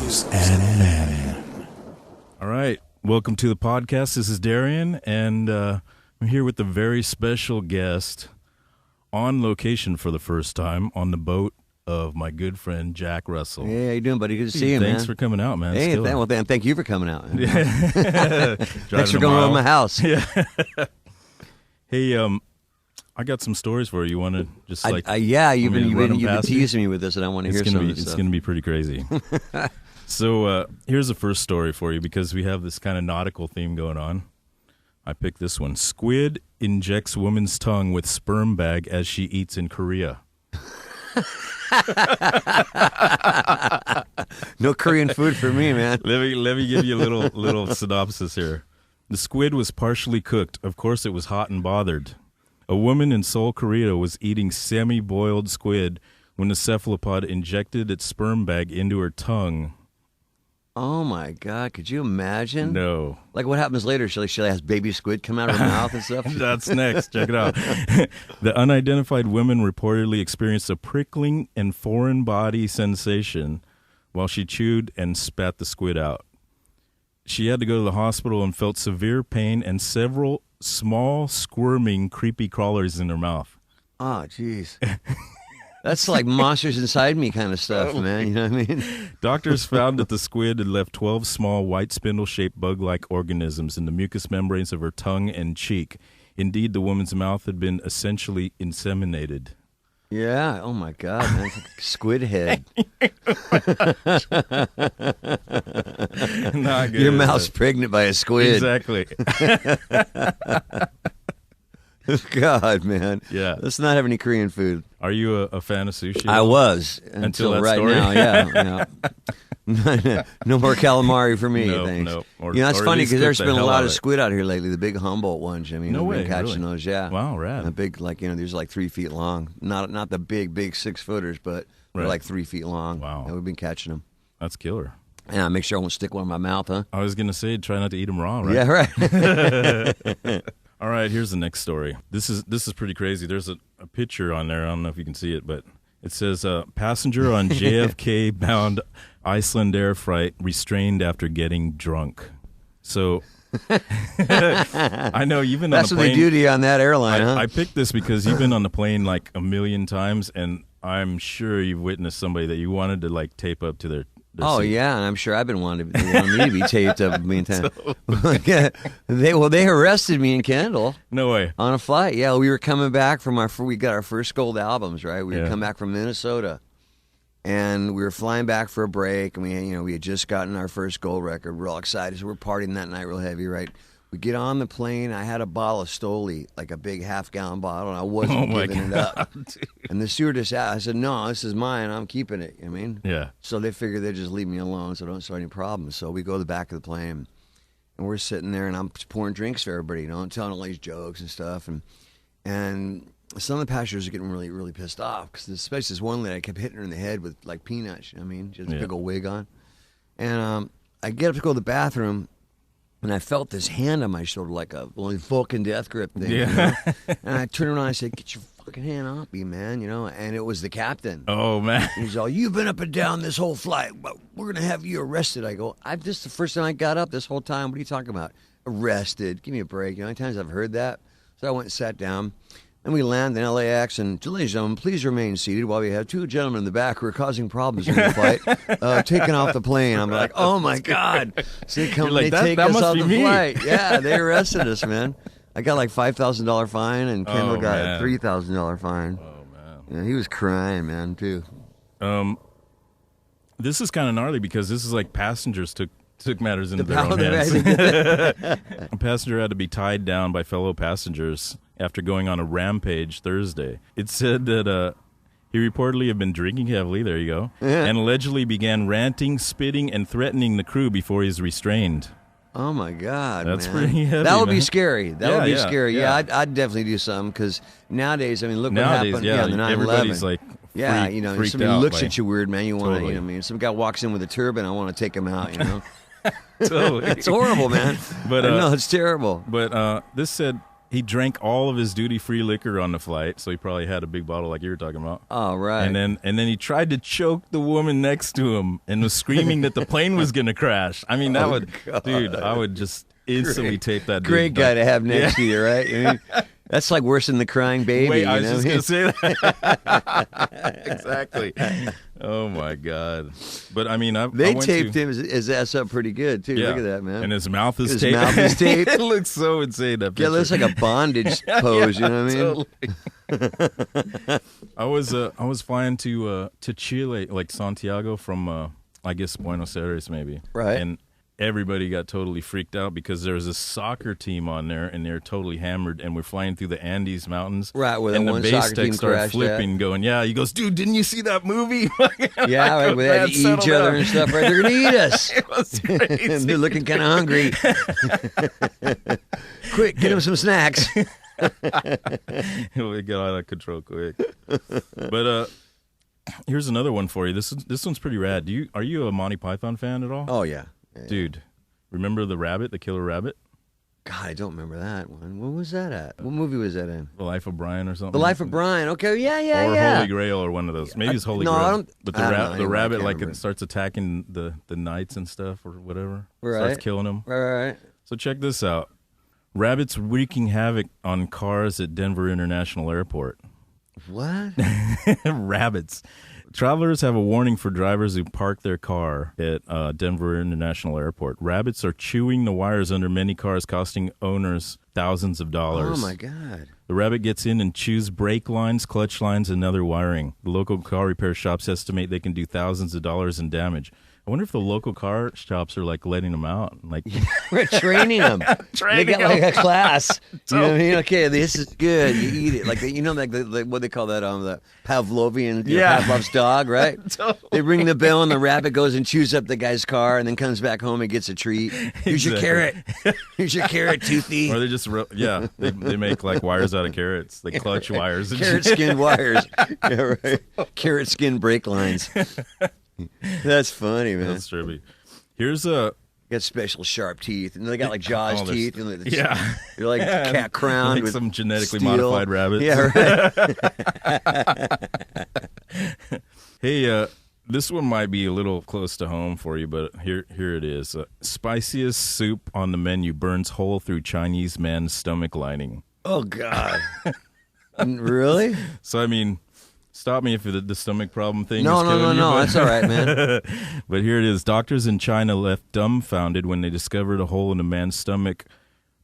Muse and Men. All right. Welcome to the podcast. This is Darian, and I'm here with a very special guest on location for the first time on the boat of my good friend Jack Russell. Hey, how you doing, buddy? Good to see you, man. Thanks for coming out, man. Hey, thank you for coming out. Thanks for going over my house. Yeah. Hey, I got some stories for you. You want to just you've been teasing me with this, and I want to hear some of this It's stuff. going to be pretty crazy. So here's the first story for you because we have this kind of nautical theme going on. I picked this one. Squid injects woman's tongue with sperm bag as she eats in Korea. No Korean food for me, man. Let me give you a little synopsis here. The squid was partially cooked. Of course, it was hot and bothered. A woman in Seoul, Korea was eating semi-boiled squid when the cephalopod injected its sperm bag into her tongue. Oh, my God. Could you imagine? No. Like, what happens later? She has baby squid come out of her mouth and stuff? That's next. Check it out. The unidentified woman reportedly experienced a prickling and foreign body sensation while she chewed and spat the squid out. She had to go to the hospital and felt severe pain and several small, squirming, creepy crawlers in her mouth. Oh, jeez. That's like monsters inside me kind of stuff, man. You know what I mean? Doctors found that the squid had left 12 small, white spindle-shaped bug-like organisms in the mucous membranes of her tongue and cheek. Indeed, the woman's mouth had been essentially inseminated. Yeah. Oh, my God, man. It's like a squid head. Not good. Your mouth's pregnant by a squid. Exactly. God, man. Yeah. Let's not have any Korean food. Are you a fan of sushi? I was until that right story? now. Yeah. No more calamari for me. No, thanks. no. Or- It's or at funny least because there's cook been the a hell lot out of it. squid out here lately. The big Humboldt ones. I mean, No we've way, been catching really? those. Yeah. Wow, rad. A big, there's like 3 feet long. Not the big 6-footers, but they're Right. like 3 feet long. Wow. And we've been catching them. That's killer. Yeah, make sure I won't stick one in my mouth, huh? I was going to say, try not to eat them raw, right? Yeah, right. All right, here's the next story. This is pretty crazy. There's a picture on there. I don't know if you can see it, but it says, passenger on JFK-bound Iceland Air flight restrained after getting drunk. So I know you've been That's on what the they plane. do to you on that airline, huh? I picked this because you've been on the plane like a million times, and I'm sure you've witnessed somebody that you wanted to like tape up to their Oh seat. yeah, and I'm sure I've been wanting me to be taped up a million times. They arrested me in Kendall No way. on a flight. Yeah, we were coming back from we got our first gold albums, right? We were coming back from Minnesota, and we were flying back for a break, and we had just gotten our first gold record. We're all excited, so we're partying that night real heavy, right? We get on the plane. I had a bottle of Stoli, like a big half-gallon bottle, and I wasn't giving it up. And the stewardess asked, I said, "No, this is mine. I'm keeping it." I mean, Yeah. So they figured they'd just leave me alone, so don't start any problems. So we go to the back of the plane, and we're sitting there, and I'm pouring drinks for everybody, and telling all these jokes and stuff, and some of the passengers are getting really, really pissed off because especially this one lady, I kept hitting her in the head with like peanuts. You know what I mean, she has a big old wig on, and I get up to go to the bathroom. And I felt this hand on my shoulder, like a Vulcan death grip thing. Yeah. You know? And I turned around and I said, "Get your fucking hand off me, man." And it was the captain. Oh man. He's all, "You've been up and down this whole flight. We're going to have you arrested." I go, "This is the first time I got up this whole time. What are you talking about? Arrested? Give me a break." You know how many times I've heard that? So I went and sat down. And we land in LAX, and ladies and gentlemen, please remain seated while we have 2 gentlemen in the back who are causing problems in the flight, taken off the plane. I'm like, oh my God. So they come, Like, they that- take that us must off be the me. flight. Yeah, they arrested us, man. I got like $5,000 fine, and Kendall got man. a $3,000 fine. Oh man. Yeah, he was crying, man, too. This is kind of gnarly because this is like passengers took matters into their own power- hands. A passenger had to be tied down by fellow passengers after going on a rampage Thursday. It said that he reportedly had been drinking heavily, there you go, and allegedly began ranting, spitting, and threatening the crew before he was restrained. Oh my God, That's man. pretty heavy, That would be man. scary. That Yeah, would be yeah, scary. yeah. I'd definitely do something because nowadays, I mean, look Nowadays, what happened. yeah, The 9/11. everybody's like Yeah, freaked somebody out looks by- at you weird, man. You want to, Totally. I mean, some guy walks in with a turban, I want to take him out, Totally. It's horrible, man. But, no, it's terrible. But this said He drank all of his duty-free liquor on the flight, so he probably had a big bottle like you were talking about. Oh, right. And then he tried to choke the woman next to him and was screaming that the plane was going to crash. I mean, God. Dude, I would just instantly tape that dude. Great guy to have next to you, right? I mean, that's like worse than the crying baby. Wait, I you was know? just going to say that. Exactly. Oh, my God. But, I mean, They taped his ass up pretty good, too. Yeah. Look at that, man. And his mouth is His taped. mouth is taped. It looks so insane. That Yeah, it looks like a bondage pose, you know what I mean? Totally. I was flying to Chile, like Santiago from I guess Buenos Aires maybe. Right. And everybody got totally freaked out because there was a soccer team on there and they're totally hammered and we're flying through the Andes Mountains. Right, where the and one the base soccer tech team started crashed flipping, going, yeah. He goes, dude, didn't you see that movie? Yeah, right, where they had to eat each other and stuff, right? They're going to eat us. It was crazy. And they're looking kind of hungry. Quick, get them some snacks. We got out of control quick. But here's another one for you. This one's pretty rad. Are you a Monty Python fan at all? Oh, yeah. Dude, remember the killer rabbit? God, I don't remember that one. What was that at? What movie was that in? The Life of Brian or something? The Life of Brian. Okay, yeah. Or Holy Grail or one of those. Maybe it's Holy No, I Grail. don't- But I don't know. the Anyway, I rabbit, can't like, remember. it starts attacking the knights and stuff or whatever. Right. Starts killing them. Right. So check this out. Rabbits wreaking havoc on cars at Denver International Airport. What? Rabbits. Travelers have a warning for drivers who park their car at Denver International Airport. Rabbits are chewing the wires under many cars, costing owners thousands of dollars. Oh, my God. The rabbit gets in and chews brake lines, clutch lines, and other wiring. The local car repair shops estimate they can do thousands of dollars in damage. I wonder if the local car shops are like letting them out. Like, We're training them. They got like a class. You know what I mean? Okay, this is good. You eat it. Like, like what they call that, the Pavlovian, Pavlov's dog, right? Totally. They ring the bell and the rabbit goes and chews up the guy's car and then comes back home and gets a treat. Here's your carrot. Here's your carrot, Toothy. or they just, they make like wires out of carrots. They clutch wires. And Carrot skin wires. Yeah, right. Carrot skin brake lines. That's funny, man. That's trippy. Here's a... Got special sharp teeth, and they got like Jaws Oh, teeth. yeah. They're like cat crowned like with some genetically steel. modified rabbits. Yeah, right. Hey, this one might be a little close to home for you, but here it is. Spiciest soup on the menu burns hole through Chinese man's stomach lining. Oh God. Really? So, I mean, stop me if the stomach problem thing No, is killing you. But, that's all right, man. but here it is. Doctors in China left dumbfounded when they discovered a hole in a man's stomach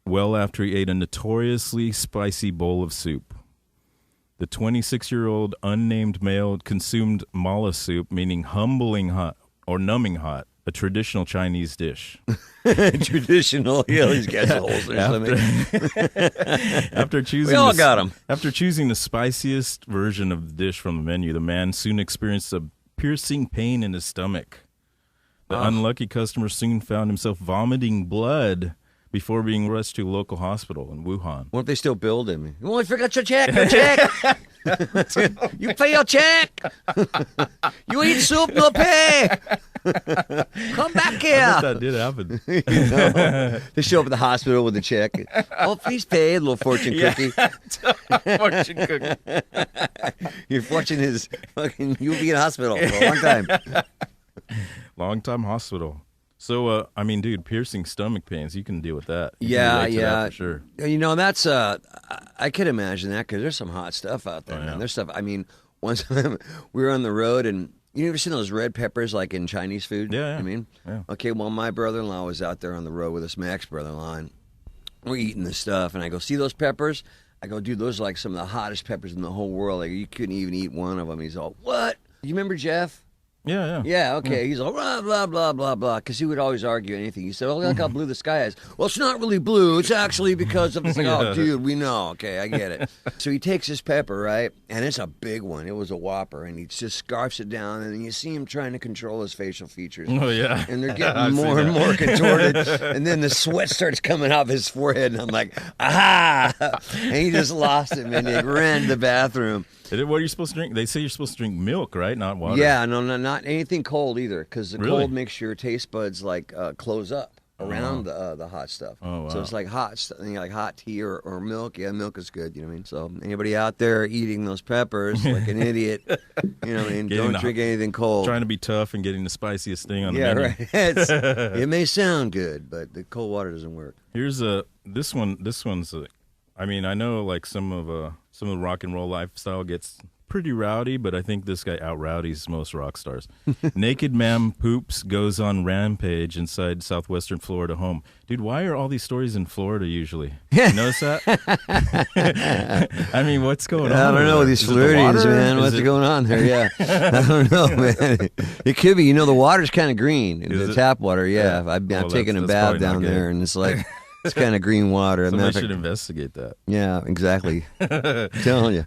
well after he ate a notoriously spicy bowl of soup. The 26-year-old unnamed male consumed mala soup, meaning humbling hot or numbing hot, a traditional Chinese dish. Traditional. Yeah, these guys have holes in their stomach. After choosing We all got 'em. After choosing the spiciest version of the dish from the menu, the man soon experienced a piercing pain in his stomach. The unlucky customer soon found himself vomiting blood before being rushed to a local hospital in Wuhan. What if they still build him? You only forgot your check. Your check. You pay your check. You eat soup, no pay. Come back I bet here. that did happen. They show up at the hospital with a check. Oh, please pay. A little fortune cookie. Fortune cookie. Your fortune is fucking. You'll be in hospital for a long time. Long time hospital. So, I mean, dude, piercing stomach pains, you can deal with that. You can Yeah, relate to that yeah. for sure. You know, that's I could imagine that because there's some hot stuff out there, Oh, yeah. man. There's stuff. I mean, one time we were on the road and you ever seen those red peppers like in Chinese food? Yeah, yeah. I mean, Yeah. okay. Well, my brother-in-law was out there on the road with us, my ex-brother-in-law, and we're eating this stuff, and I go, "See those peppers?" I go, "Dude, those are like some of the hottest peppers in the whole world. Like you couldn't even eat one of them." He's all, "What? You remember Jeff?" Yeah, yeah. Yeah, okay. He's all blah, blah, blah, blah, blah, because he would always argue anything. He said, oh, look how blue the sky is. Well, it's not really blue. It's actually because of this. Like, oh, dude, we know. Okay, I get it. So he takes his pepper, right? And it's a big one. It was a Whopper. And he just scarfs it down. And then you see him trying to control his facial features. Oh, yeah. And they're getting I've more seen and that. more contorted. And then the sweat starts coming off his forehead. And I'm like, aha! And he just lost it, man. He ran to the bathroom. What are you supposed to drink? They say you're supposed to drink milk, right? Not water. Yeah, no, not anything cold either, because the Really? cold makes your taste buds like close up. around the hot stuff. Oh, wow. So it's like hot, like hot tea or milk. Yeah, milk is good. You know what I mean? So anybody out there eating those peppers like an idiot, you know what I mean? Don't drink anything cold. Trying to be tough and getting the spiciest thing on the yeah, menu. right. It may sound good, but the cold water doesn't work. Here's this one. This one's I mean, I know like some of the rock and roll lifestyle gets pretty rowdy, but I think this guy out-rowdies most rock stars. Naked man poops goes on rampage inside southwestern Florida home. Dude, why are all these stories in Florida usually? You notice that? I mean, what's going on? I don't know with these Floridians, man. What's going on there? Yeah. I don't know, man. It could be. You know, the water's kind of green. The tap water, yeah. I've taken a bath down there, and it's like... It's kind of green water. Somebody should investigate that. Yeah, exactly. I'm telling you.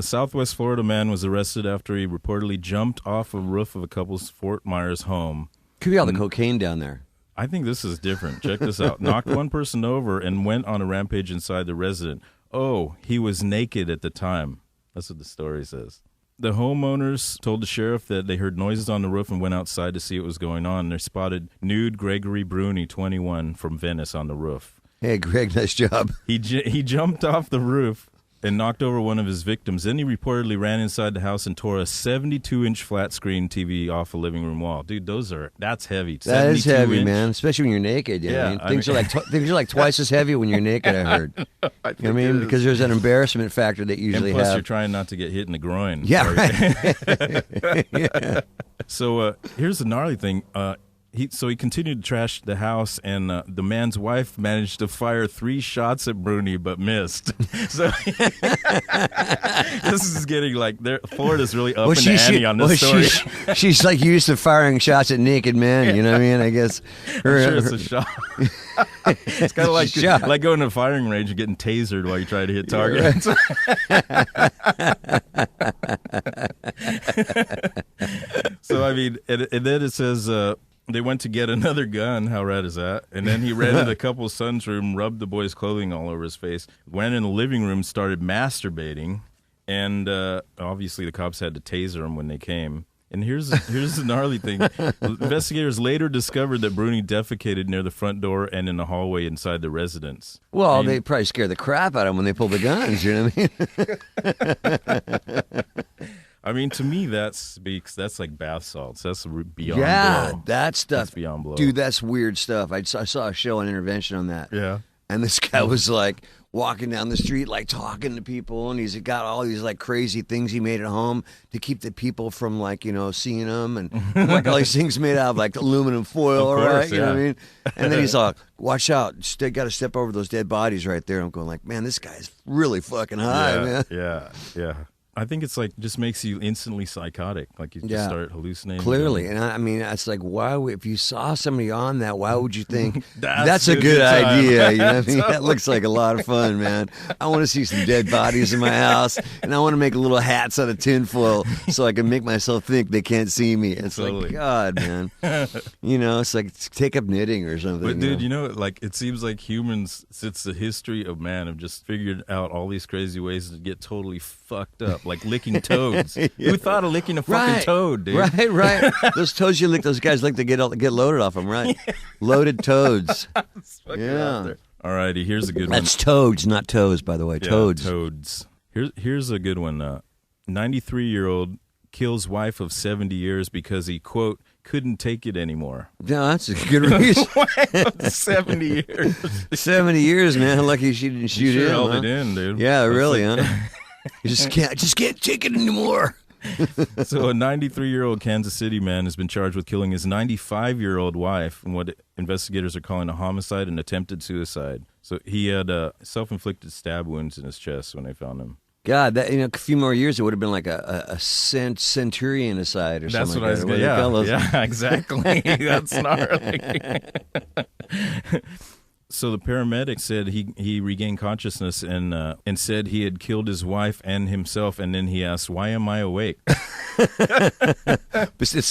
Southwest Florida man was arrested after he reportedly jumped off a roof of a couple's Fort Myers home. Could be all the cocaine down there. I think this is different. Check this out. Knocked one person over and went on a rampage inside the resident. Oh, he was naked at the time. That's what the story says. The homeowners told the sheriff that they heard noises on the roof and went outside to see what was going on. They spotted nude Gregory Bruni, 21, from Venice on the roof. Hey, Greg, nice job. He jumped off the roof and knocked over one of his victims. Then he reportedly ran inside the house and tore a 72-inch flat screen TV off a living room wall. Dude, that's heavy. That is heavy, man. Especially when you're naked. You know what I mean? Things are like twice as heavy when you're naked. I heard. You know what I mean? Because there's an embarrassment factor that usually and plus have. You're trying not to get hit in the groin. Yeah. Right. Yeah. So here's the gnarly thing. He continued to trash the house, and the man's wife managed to fire 3 shots at Bruni, but missed. So this is getting like Florida's really up in the ante on this story. She's like used to firing shots at naked men. You know what I mean? I guess. I'm sure it's a shot. It's kind of like going to a firing range and getting tasered while you try to hit targets. So I mean, and then it says. They went to get another gun. How rad is that? And then he ran to the couple's son's room, rubbed the boy's clothing all over his face, went in the living room, started masturbating, and obviously the cops had to taser him when they came. And here's the gnarly thing. Investigators later discovered that Bruni defecated near the front door and in the hallway inside the residence. Well, they probably scared the crap out of him when they pulled the guns, you know what I mean? I mean, to me, that's like bath salts. That's beyond blow. Yeah, that stuff. That's beyond blow. Dude, that's weird stuff. I saw a show on Intervention on that. Yeah. And this guy was like walking down the street, like talking to people, and he's got all these like crazy things he made at home to keep the people from like, you know, seeing him, and like all these things made out of like aluminum foil, of course, right? Yeah. You know what I mean? And then he's like, watch out, got to step over those dead bodies right there. I'm going like, man, this guy's really fucking high, man. Yeah. I think it's like just makes you instantly psychotic. Like you just start hallucinating. Clearly. And I mean, it's like, why if you saw somebody on that, why would you think that's a good idea? You know what I mean? That looks like a lot of fun, man. I want to see some dead bodies in my house, and I want to make little hats out of tinfoil so I can make myself think they can't see me. It's like, God, man. You know, it's like take up knitting or something. But dude, you know, like it seems like humans, since the history of man, have just figured out all these crazy ways to get totally fucked up. Like licking toads. Who thought of licking a fucking toad, dude? Right. Those toads you lick, those guys like to get loaded off them, right? Loaded toads. Yeah. All righty, here's a good one. That's toads, not toes, by the way. Toads. Toads. Here's a good one. 93-year-old kills wife of 70 years because he, quote, couldn't take it anymore. No, that's a good reason. 70 years. 70 years, man. Lucky she didn't shoot him. Held it in, dude. Yeah, that's really, huh? You just can't take it anymore. So a 93-year-old Kansas City man has been charged with killing his 95-year-old wife in what investigators are calling a homicide and attempted suicide. So he had self-inflicted stab wounds in his chest when they found him. God, that, a few more years, it would have been like a centurion-icide or That's something. That's what I was going to Yeah, exactly. That's gnarly. So the paramedic said he regained consciousness and said he had killed his wife and himself, and then he asked, "Why am I awake?" It's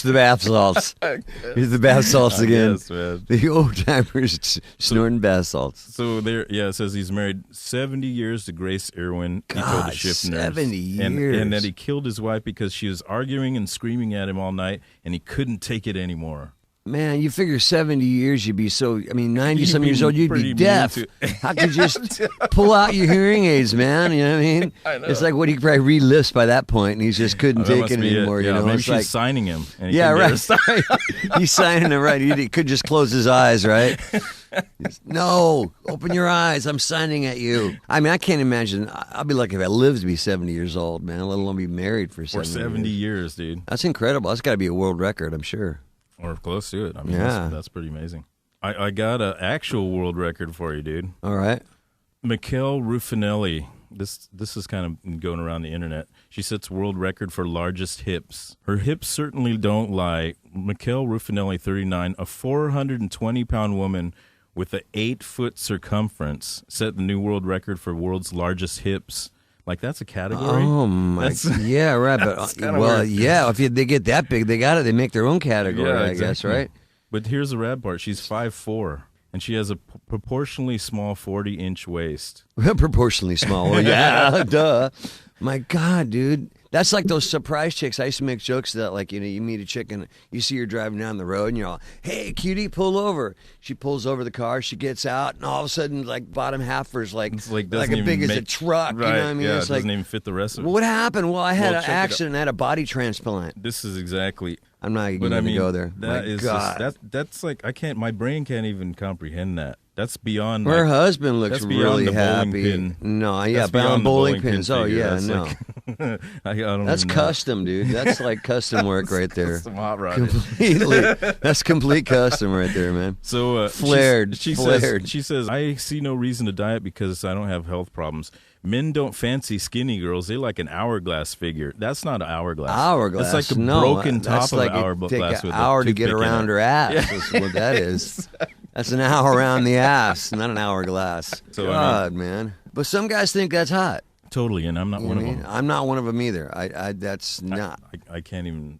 the bath salts. It's the bath salts again. Yes, man. The old timers snorting bath salts. So it says he's married 70 years to Grace Irwin. He told the shift nurse. 70 years. And that he killed his wife because she was arguing and screaming at him all night, and he couldn't take it anymore. Man, you figure 70 years you'd be so, 90-some years old, you'd be pretty deaf. mean How could you just pull out your hearing aids, man? You know what I mean? I know. It's like, what, he could probably read lists by that point, and he just couldn't That take must it be anymore, Yeah, you know? maybe It's she's like, signing him. And he yeah, couldn't get right. her- He's signing it right. He could just close his eyes, right? No, open your eyes. I'm signing at you. I can't imagine. I'll be lucky if I live to be 70 years old, man, let alone be married for 70 For 70 years, dude. That's incredible. That's got to be a world record, I'm sure. Or close to it. Yeah. That's pretty amazing. I got an actual world record for you, dude. All right. Mikkel Ruffinelli. This is kind of going around the internet. She sets world record for largest hips. Her hips certainly don't lie. Mikkel Ruffinelli, 39, a 420-pound woman with an 8-foot circumference, set the new world record for world's largest hips. Like, that's a category. Oh my! Yeah, right. But weird. yeah. If they get that big, they got it. They make their own category, Yeah, I guess, exactly. right? But here's the rad part. She's 5'4", and she has a proportionally small 40-inch waist. Proportionally small. Well, yeah, duh. My God, dude. That's like those surprise chicks. I used to make jokes that, like, you meet a chick and you see her driving down the road and you're all, hey, cutie, pull over. She pulls over the car, she gets out, and all of a sudden, like, bottom half of her's like It's like as big as a truck. Right, You know what I mean? yeah, It's it doesn't like, even fit the rest of it. what happened? Well, I had Well, an check it out. accident. I had a body transplant. This is exactly... I'm not even But going to go there. That My is God. just, that's like, my brain can't even comprehend that. That's beyond. Her like, husband looks that's beyond really the bowling happy. pin. No, yeah, That's beyond beyond the bowling pin pins. Oh, figure. yeah, That's no. like- I don't That's even know. custom, dude. That's like custom work right there. Custom hot rod. Completely. That's complete custom right there, man. So Flared. She Flared. says, I see no reason to diet because I don't have health problems. Men don't fancy skinny girls. They like an hourglass figure. That's not an hourglass. Hourglass. That's like a no, broken that's top like of an hourglass. take with an hour a to get toothpick in around it. her ass. That's what that is. That's an hour around the ass, not an hourglass. So, God, man. But some guys think that's hot. Totally, and I'm not You one know of what I mean? them. I'm not one of them either. That's not. I can't even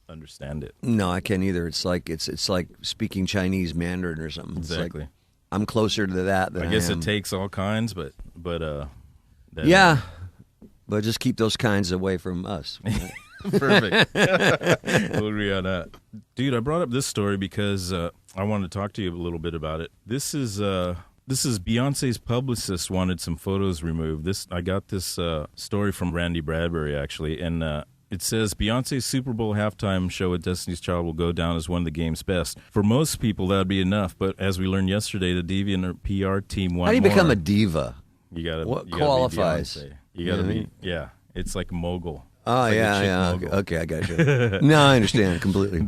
understand it. No, I can't either. It's like speaking Chinese Mandarin or something. It's Exactly. Like, I'm closer to that than I guess am. it takes all kinds, but Yeah, but just keep those kinds away from us. Perfect. We'll agree on that. Dude, I brought up this story because I wanted to talk to you a little bit about it. This is Beyonce's publicist wanted some photos removed. I got this story from Randy Bradbury, actually, and it says Beyonce's Super Bowl halftime show at Destiny's Child will go down as one of the game's best. For most people, that would be enough, but as we learned yesterday, the diva and her PR team want more. How do you become a diva? You gotta. What you gotta qualifies? Be Beyonce. You gotta be. Yeah, it's like a mogul. Oh, It's like a yeah, chick yeah. mogul. Okay, I got you. No, I understand completely.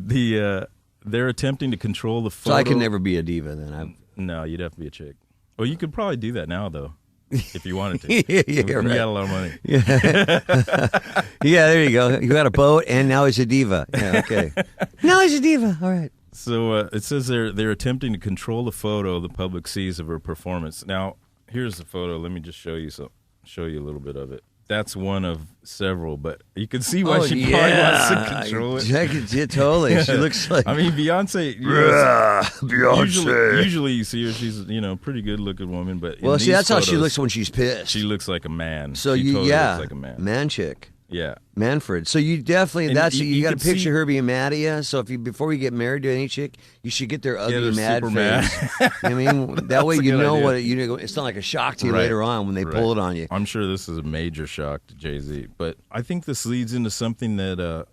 They're attempting to control the So photo. I can never be a diva then. No, you'd have to be a chick. Well, you could probably do that now, though, if you wanted to. Yeah, You right. got a lot of money. Yeah, there you go. You got a boat, and now he's a diva. Yeah, okay. Now he's a diva. All right. So it says they're attempting to control the photo the public sees of her performance. Now, here's the photo. Let me just show you a little bit of it. That's one of several, but you can see why she probably wants to control it. Yeah, totally. She looks like. I mean, Beyonce. Beyonce. Usually you see her. She's pretty good looking woman, but Well, in see, these that's how she photos, looks when she's pissed. She looks like a man. So she totally yeah, looks like a man. man chick. Yeah. Manfred. So you definitely, And that's you- you, you got to can see- picture her being mad at you. So before you get married to any chick, you should get their ugly they're mad super face. mad. I mean, that way That's a you good know idea. it's not like a shock to you Right. later on when they pull it on you. I'm sure this is a major shock to Jay-Z, but I think this leads into something that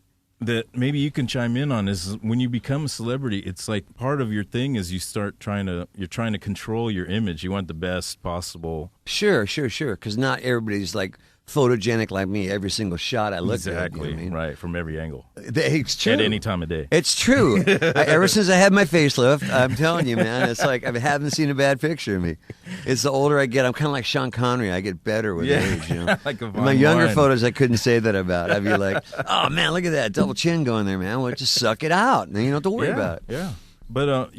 maybe you can chime in on is when you become a celebrity, it's like part of your thing is you're trying to control your image. You want the best possible. Sure. Because not everybody's like photogenic like me. Every single shot I look good. Exactly. You know what I mean? Right. From every angle. It's true. At any time of day. It's true. Ever since I had my facelift, I'm telling you, man, it's like I haven't seen a bad picture of me. It's the older I get, I'm kind of like Sean Connery. I get better with age. You know? Like a My fine younger wine. photos, I couldn't say that about. I'd be like, "Oh man, look at that double chin going there, man. Well, just suck it out, and then you don't have to worry about it." Yeah. But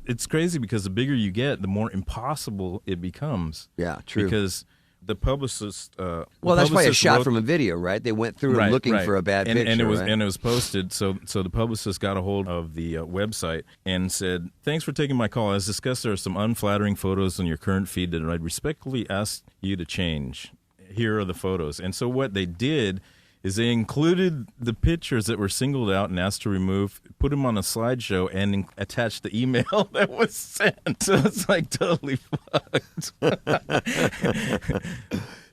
it's crazy because the bigger you get, the more impossible it becomes. Yeah, true. Because the publicist. Well, that's probably a publicist shot wrote- from a video, right? They went through and looking for a bad picture, and it was right? and it was posted. So the publicist got a hold of the website and said, "Thanks for taking my call. As discussed, there are some unflattering photos on your current feed that I'd respectfully ask you to change. Here are the photos." And so what they did is they included the pictures that were singled out and asked to remove, put them on a slideshow, and attached the email that was sent. So it's like totally fucked.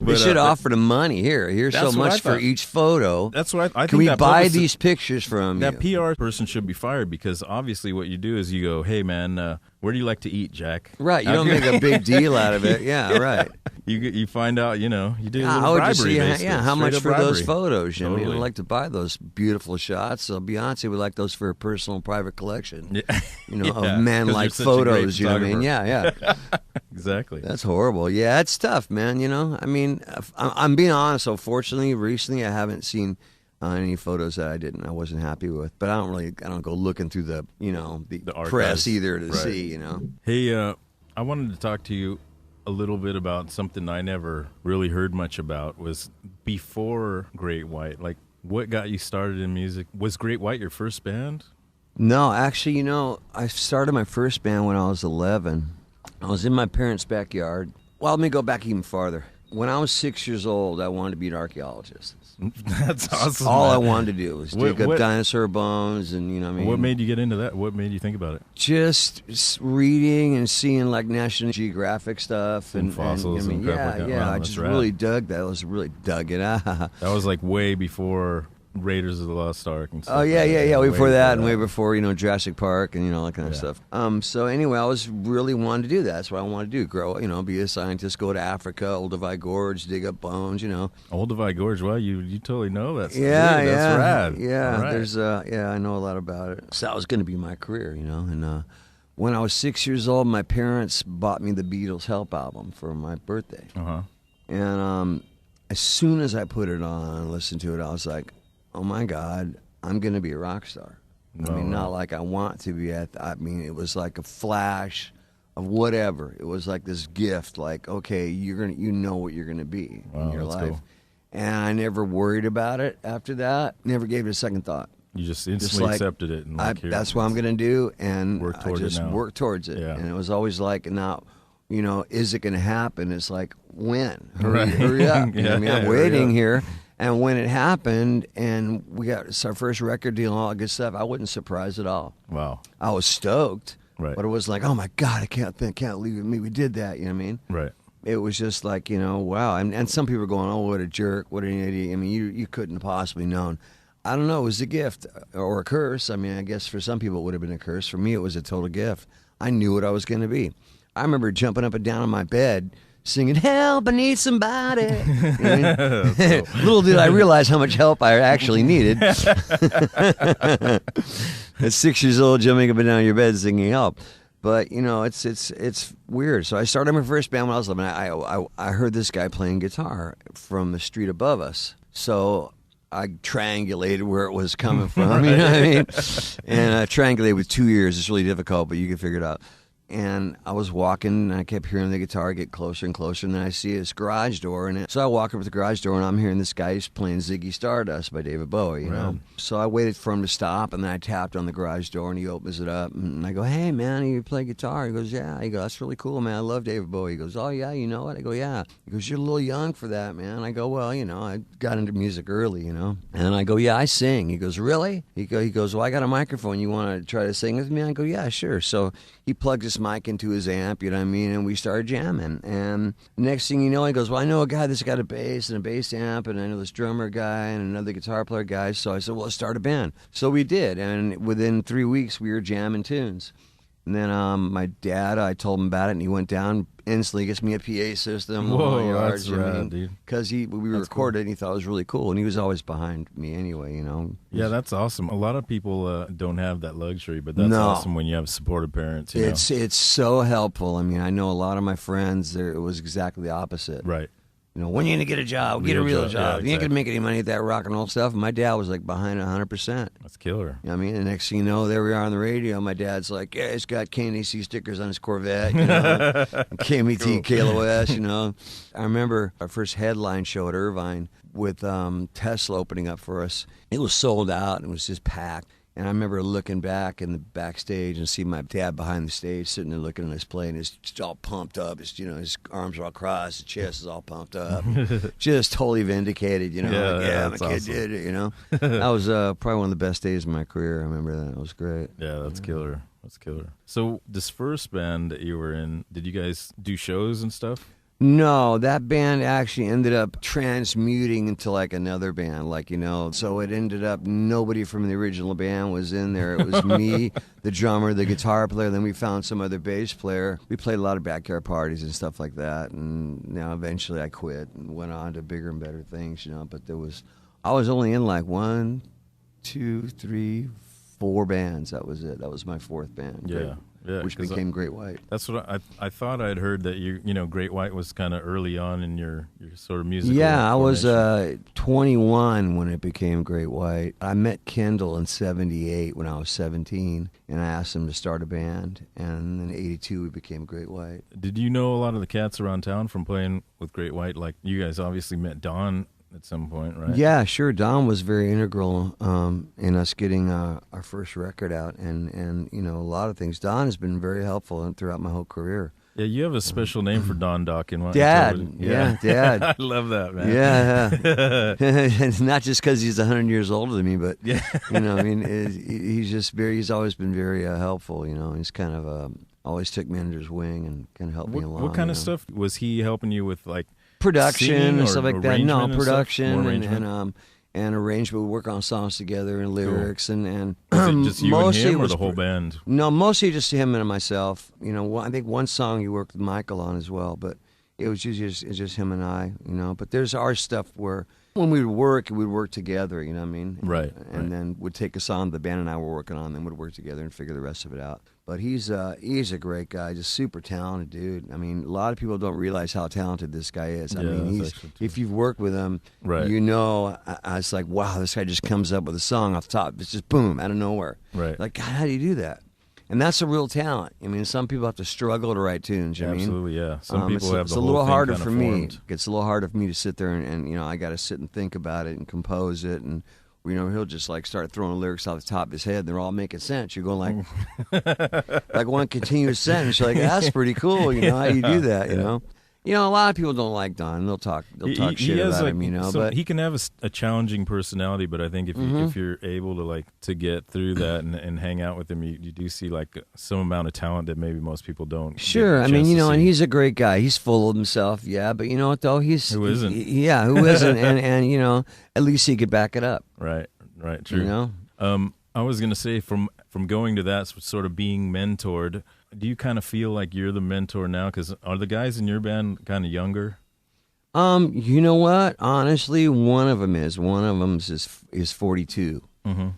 They should offer the money. Here's so much for each photo. That's what I think. Can we buy these pictures from you? That PR person should be fired, because obviously what you do is you go, hey, man, where do you like to eat, Jack? Right. You don't make a big deal out of it. Yeah, right. You find out, you do a little I would bribery. just see, basically. how much for bribery. those photos? You know, Totally. I'd like to buy those beautiful shots. So Beyonce would like those for her personal private collection. Yeah. Of man-like 'cause you're such a great photos. You know what I mean? photographer. Yeah. Exactly. That's horrible. Yeah, it's tough, man. I mean, I'm being honest. So fortunately, recently, I haven't seen any photos that I wasn't happy with. But I don't go looking through the archives. press either to Right. see. Hey, I wanted to talk to you a little bit about something I never really heard much about. Was before Great White. Like, what got you started in music? Was Great White your first band? No, actually, I started my first band when I was 11. I was in my parents' backyard. Well, let me go back even farther. When I was 6 years old, I wanted to be an archeologist. That's awesome. All man. I wanted to do was dig up dinosaur bones, and What made you get into that? What made you think about it? Just reading and seeing like National Geographic stuff and fossils and crap like that. Yeah. Wow, I that's just rad. really dug that. I was really dug it. That was like way before Raiders of the Lost Ark and stuff. Oh yeah, like yeah, that. yeah. Way before that, and that. way before Jurassic Park and all that kind of stuff. So anyway, I was really wanting to do that. That's what I wanted to do. Grow, be a scientist, go to Africa, Olduvai Gorge, dig up bones. Olduvai Gorge. Well, you totally know that. Yeah, Dude, that's rad. Yeah, All right. there's I know a lot about it. So that was going to be my career, And when I was 6 years old, my parents bought me the Beatles' Help album for my birthday. And as soon as I put it on and listened to it, I was like, oh my God, I'm going to be a rock star. I mean, not like I want to be it was like a flash of whatever. It was like this gift, like, okay, you know what you're going to be in your life. Cool. And I never worried about it after that. Never gave it a second thought. You just instantly accepted it. And That's what I'm going to do, and Work I toward it just now. work towards it. Yeah. And it was always like, now, is it going to happen? It's like, when? Right. Hurry up. Yeah, I'm hurry waiting up. here. And when it happened, and we got our first record deal and all that good stuff, I wasn't surprised at all. Wow. I was stoked, Right. but it was like, oh my God, I can't believe we did that. You know what I mean? Right. It was just like, wow. And some people were going, oh, what a jerk, what an idiot. I mean, you couldn't have possibly known. I don't know. It was a gift or a curse. I mean, I guess for some people it would have been a curse. For me, it was a total gift. I knew what I was going to be. I remember jumping up and down on my bed, singing, help, I need somebody. You know what I mean? Little did I realize how much help I actually needed. At 6 years old, jumping up and down your bed, singing help. But, it's weird. So I started my first band when I was 11. I heard this guy playing guitar from the street above us. So I triangulated where it was coming from, you know what I mean? And I triangulated with 2 ears. It's really difficult, but you can figure it out. And I was walking, and I kept hearing the guitar get closer and closer, and then I see this garage door, and so I walk up to the garage door, and I'm hearing this guy who's playing Ziggy Stardust by David Bowie, you know? So I waited for him to stop, and then I tapped on the garage door, and he opens it up, and I go, hey, man, you play guitar? He goes, yeah. He goes, that's really cool, man. I love David Bowie. He goes, oh, yeah, you know it? I go, yeah. He goes, you're a little young for that, man. I go, well, I got into music early, And I go, yeah, I sing. He goes, really? He goes, well, I got a microphone. You want to try to sing with me? I go, yeah, sure. So he plugs this mic into his amp, you know what I mean? And we started jamming. And next thing you know, he goes, well, I know a guy that's got a bass and a bass amp, and I know this drummer guy and another guitar player guy. So I said, well, let's start a band. So we did. And within 3 weeks, we were jamming tunes. And then my dad, I told him about it, and he went down, instantly gets me a PA system. Whoa, that's rad, dude. Because we recorded it, and he thought it was really cool. And he was always behind me anyway, Yeah, that's awesome. A lot of people don't have that luxury, but that's No. awesome when you have supportive parents. You know? It's so helpful. I mean, I know a lot of my friends, it was exactly the opposite. Right. When you going to get a job? Get a real job. Yeah, You ain't going to make any money at that rock and roll stuff. And my dad was like behind it 100%. That's killer. You know what I mean? The next thing you know, there we are on the radio. My dad's like, yeah, he's got KNAC stickers on his Corvette, KMET, KLOS, I remember our first headline show at Irvine with Tesla opening up for us. It was sold out, and it was just packed. And I remember looking back in the backstage and see my dad behind the stage sitting there looking at us playing. He's just all pumped up. His arms are all crossed. His chest is all pumped up. Just totally vindicated, my kid awesome. did it, That was probably one of the best days of my career. I remember that. It was great. Yeah, that's killer. That's killer. So this first band that you were in, did you guys do shows and stuff? No, that band actually ended up transmuting into like another band, so it ended up nobody from the original band was in there. It was me, the drummer, the guitar player, then we found some other bass player. We played a lot of backyard parties and stuff like that, and now eventually I quit and went on to bigger and better things, but I was only in like 1, 2, 3, 4 bands. That was it. That was my 4th band. Yeah. Yeah, which became Great White. That's what I thought. I'd heard that Great White was kind of early on in your sort of musical. Yeah, I was formation. 21 when it became Great White. I met Kendall in '78 when I was 17, and I asked him to start a band. And in '82 we became Great White. Did you know a lot of the cats around town from playing with Great White? Like you guys obviously met Don at some point, right? Yeah, sure. Don was very integral in us getting our first record out, and a lot of things. Don has been very helpful throughout my whole career. Yeah, you have a special name for Don Dawkins. Dad. Yeah, Dad. I love that, man. Yeah. It's not just because he's 100 years older than me, but, he's always been very helpful, He's kind of always took me under his wing and kind of helped me along. What kind of stuff was he helping you with, like, production and stuff like that? No, and production stuff? and arrangement. We work on songs together and lyrics and was it just you mostly and him or the whole band? No, mostly just him and myself. I think one song you worked with Michael on as well, but it was just him and I. But there's our stuff where when we'd work together. You know what I mean? Right. And then would take a song the band and I were working on, then would work together and figure the rest of it out. But he's a great guy, just super talented dude. I mean, a lot of people don't realize how talented this guy is. I mean, if you've worked with him, right. It's like, wow, this guy just comes up with a song off the top. It's just boom, out of nowhere. Right. Like, God, how do you do that? And that's a real talent. I mean, some people have to struggle to write tunes. Absolutely, yeah. Some people have it's the a whole little thing harder kind for of me. formed. It's a little harder for me to sit there and I got to sit and think about it and compose it and. He'll just like start throwing lyrics off the top of his head. They're all making sense. You're going like one continuous sentence. You're like, that's pretty cool. How you do that? A lot of people don't like Don. They'll talk shit about him. But he can have a challenging personality. But I think if you're able to get through that and hang out with him, you do see like some amount of talent that maybe most people don't. Sure, I mean, and he's a great guy. He's full of himself. Yeah, but you know what though? Who isn't? Who isn't? and at least he could back it up. Right, true. I was gonna say from going to that sort of being mentored. Do you kind of feel like you're the mentor now? Because are the guys in your band kind of younger? You know what? Honestly, one of them is. One of them is 42, and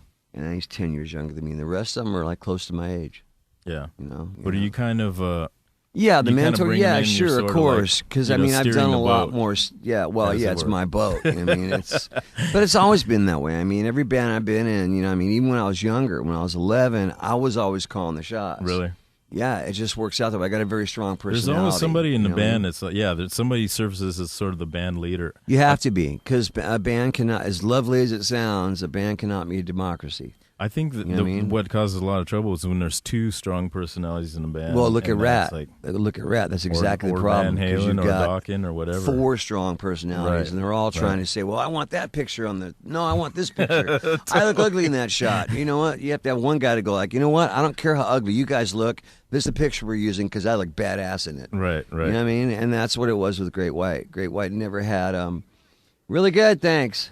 he's 10 years younger than me. And the rest of them are like close to my age. Yeah. But are you kind of? Yeah, the you mentor. Yeah, sure, of course. Because I've done a lot boat, more. Yeah, well, it's my boat. But it's always been that way. I mean, every band I've been in, even when I was younger, when I was 11, I was always calling the shots. Really? Yeah, it just works out that way. I got a very strong personality. There's always somebody in the band that's like, that somebody surfaces as sort of the band leader. You have to be, because a band cannot, as lovely as it sounds, a band cannot be a democracy. I think that what causes a lot of trouble is when there's two strong personalities in a band. Well, look at Rat. Look at Rat. That's exactly the problem. Van Halen or Dawkins or whatever. 4 strong personalities, and they're all trying to say, well, I want that picture on the... No, I want this picture. I look ugly in that shot. You know what? You have to have one guy to go like, you know what? I don't care how ugly you guys look. This is the picture we're using because I look badass in it. Right. You know what I mean? And that's what it was with Great White. Great White never had... really good, thanks.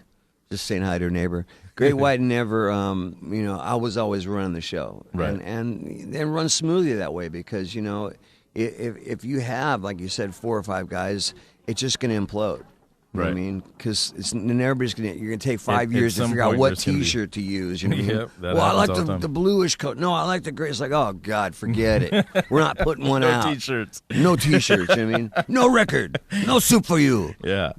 Just saying hi to her neighbor. Great White never, I was always running the show. Right. And run smoothly that way because, if you have, like you said, 4 or 5 guys, it's just going to implode. You know what I mean? Because everybody's you're going to take 5 years to figure out what T-shirt to use. You know what I mean? Yep, well, I like the bluish coat. No, I like the gray. It's like, oh, God, forget it. We're not putting one out. No T-shirts. No T-shirts, I mean. No record. No soup for you. Yeah.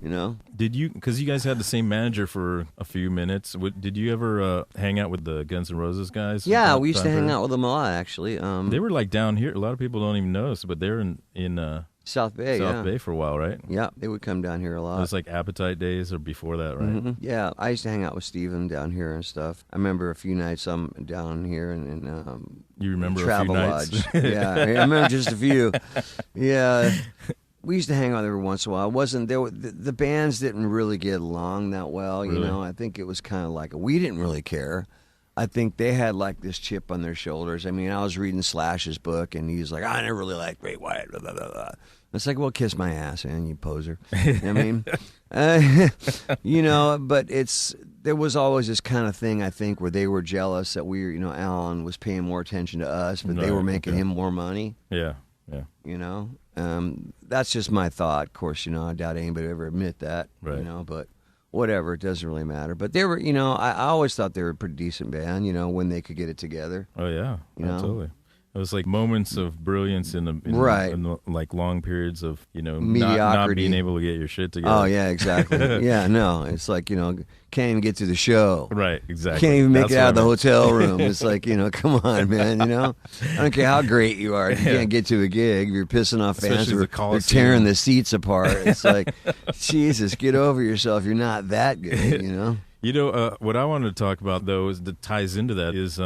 Did you, because you guys had the same manager for a few minutes, did you ever hang out with the Guns N' Roses guys? Yeah, we used to hang out with them a lot, actually. They were like down here. A lot of people don't even notice, but they're in South Bay, South Bay for a while, right? Yeah, they would come down here a lot. It was like Appetite Days or before that, right? Mm-hmm. Yeah, I used to hang out with Steven down here and stuff. I remember a few nights I'm down here in you remember Travel a few nights? Lodge. Yeah, I remember just a few. Yeah. We used to hang out every once in a while. It wasn't there. The bands didn't really get along that well. Really? You know, I think it was kind of like we didn't really care. I think they had like this chip on their shoulders. I mean, I was reading Slash's book, and he's like, "I never really liked Great White." Blah, blah, blah, blah. It's like, well, kiss my ass, man, you poser. I mean, you know, but there was always this kind of thing, I think, where they were jealous that Alan was paying more attention to us, but they were making him more money. Yeah, yeah. You know, that's just my thought. Of course, I doubt anybody would ever admit that. Right. But whatever, it doesn't really matter. But they were, I always thought they were a pretty decent band. when they could get it together. Oh yeah, totally. It was like moments of brilliance in the like long periods of mediocrity, not being able to get your shit together. Oh yeah, exactly. Yeah, no, it's like can't even get to the show. Right, exactly. Can't even make it out of the hotel room. It's like come on, man. I don't care how great you are. If you can't get to a gig, you're pissing off fans. They're tearing the seats apart. It's like, Jesus, get over yourself. You're not that good. What I wanted to talk about though that ties into that is.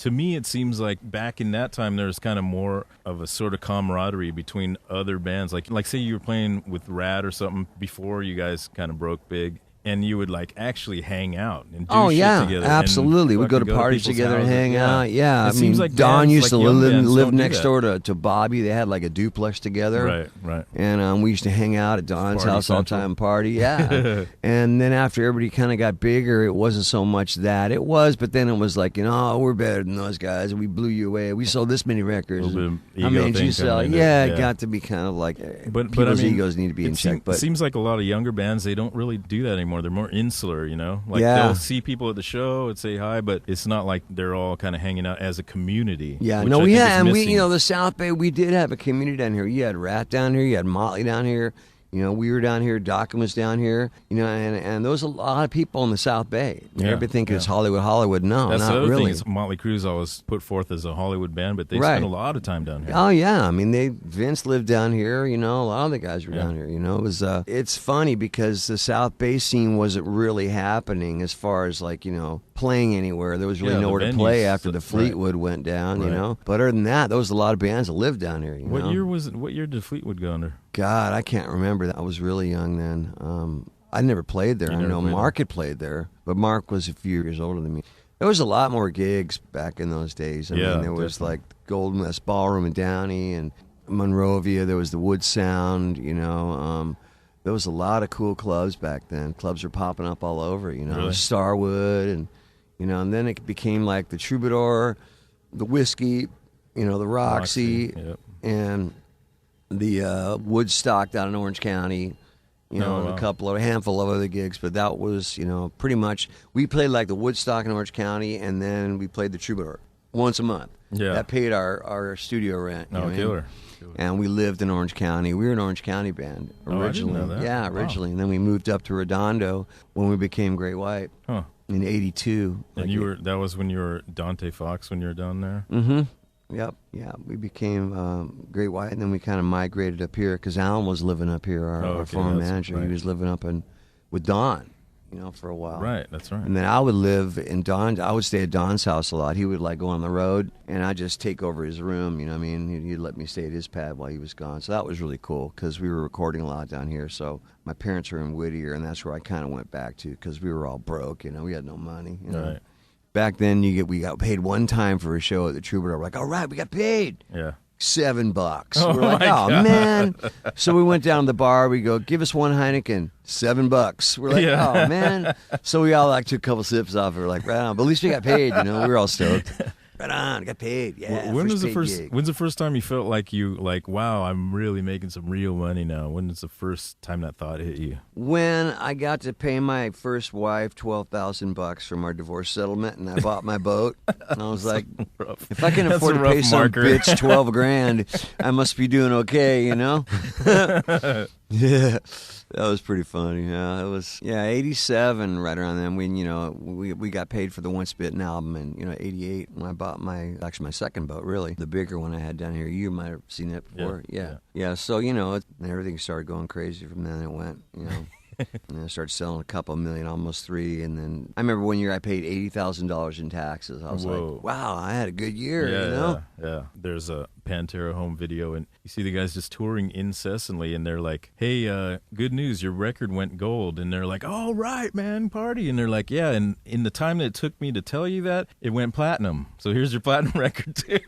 To me, it seems like back in that time, there was kind of more of a sort of camaraderie between other bands. Like say you were playing with Rad or something before you guys kind of broke big, and you would like actually hang out and do shit together. Absolutely. We'd go to parties together and hang out. Yeah, it seems like Don used to live next that. door to Bobby. They had like a duplex together. Right. And we used to hang out at Don's house all the time, party. Yeah. And then after everybody kind of got bigger, it wasn't so much that. It was, but then it was like, we're better than those guys, and we blew you away. We sold this many records. A little bit of How many did you sell? It got to be kind of like but people's egos need to be in check. But it seems like a lot of younger bands, they don't really do that anymore. They're more insular. They'll see people at the show and say hi, but it's not like they're all kind of hanging out as a community. Yeah, no, we had, and the South Bay, we did have a community down here. You had Rat down here, you had Motley down here. We were down here, Dokken was down here, and there was a lot of people in the South Bay. Everybody think it's Hollywood. No, that's not the other really. thing is Motley Crue's always put forth as a Hollywood band, but they spent a lot of time down here. Oh yeah, I mean Vince lived down here. A lot of the guys were down here. It was it's funny because the South Bay scene wasn't really happening as far as playing anywhere. There was really nowhere to play after the Fleetwood went down. But other than that, there was a lot of bands that lived down here. What year did Fleetwood go under? God, I can't remember. I was really young then. I never played there. I know Mark had played there, but Mark was a few years older than me. There was a lot more gigs back in those days. I mean, there was like Golden West Ballroom in Downey and Monrovia. There was the Wood Sound. There was a lot of cool clubs back then. Clubs were popping up all over. Really? Starwood and and then it became like the Troubadour, the Whiskey, the Roxy. And the Woodstock down in Orange County, and a handful of other gigs, but that was, pretty much, we played like the Woodstock in Orange County, and then we played the Troubadour once a month. Yeah. That paid our studio rent. Killer. And we lived in Orange County. We were an Orange County band originally. I didn't know that. Yeah, originally. Wow. And then we moved up to Redondo when we became Great White in 82. And that was when you were Dante Fox when you were down there? Mm-hmm. Yep, yeah. We became Great White, and then we kind of migrated up here because Alan was living up here, our former manager. Right. He was living up with Don, for a while. Right, that's right. And then I would live in Don. I would stay at Don's house a lot. He would go on the road, and I'd just take over his room. You know what I mean? He'd let me stay at his pad while he was gone. So that was really cool because we were recording a lot down here. So my parents were in Whittier, and that's where I kind of went back to because we were all broke. We had no money. Right. Back then, we got paid one time for a show at the Troubadour. We're like, all right, we got paid. Yeah. $7. Oh, we're like, God. Man. So we went down to the bar. We go, give us one Heineken. $7. We're like, oh, man. So we all took a couple sips off it. We're like, right on. But at least we got paid, we were all stoked. Right on, got paid. Yeah. When's the first time you felt like wow, I'm really making some real money now? When was the first time that thought hit you? When I got to pay my first wife $12,000 from our divorce settlement, and I bought my boat, and I was like, if I can afford to pay some bitch $12,000, I must be doing okay, Yeah, that was pretty funny. Yeah, it was. Yeah, 87, right around then. We got paid for the Once Bitten album, and 88 when I bought my second boat, really, the bigger one I had down here. You might have seen it before. Yeah. So and everything started going crazy from then. It went, And then I started selling a couple million, almost 3. And then I remember one year I paid $80,000 in taxes. I was like, wow, I had a good year, Yeah. There's a Pantera home video, and you see the guys just touring incessantly, and they're like, hey, good news, your record went gold. And they're like, all right, man, party. And they're like, yeah, and in the time that it took me to tell you that, it went platinum. So here's your platinum record, too.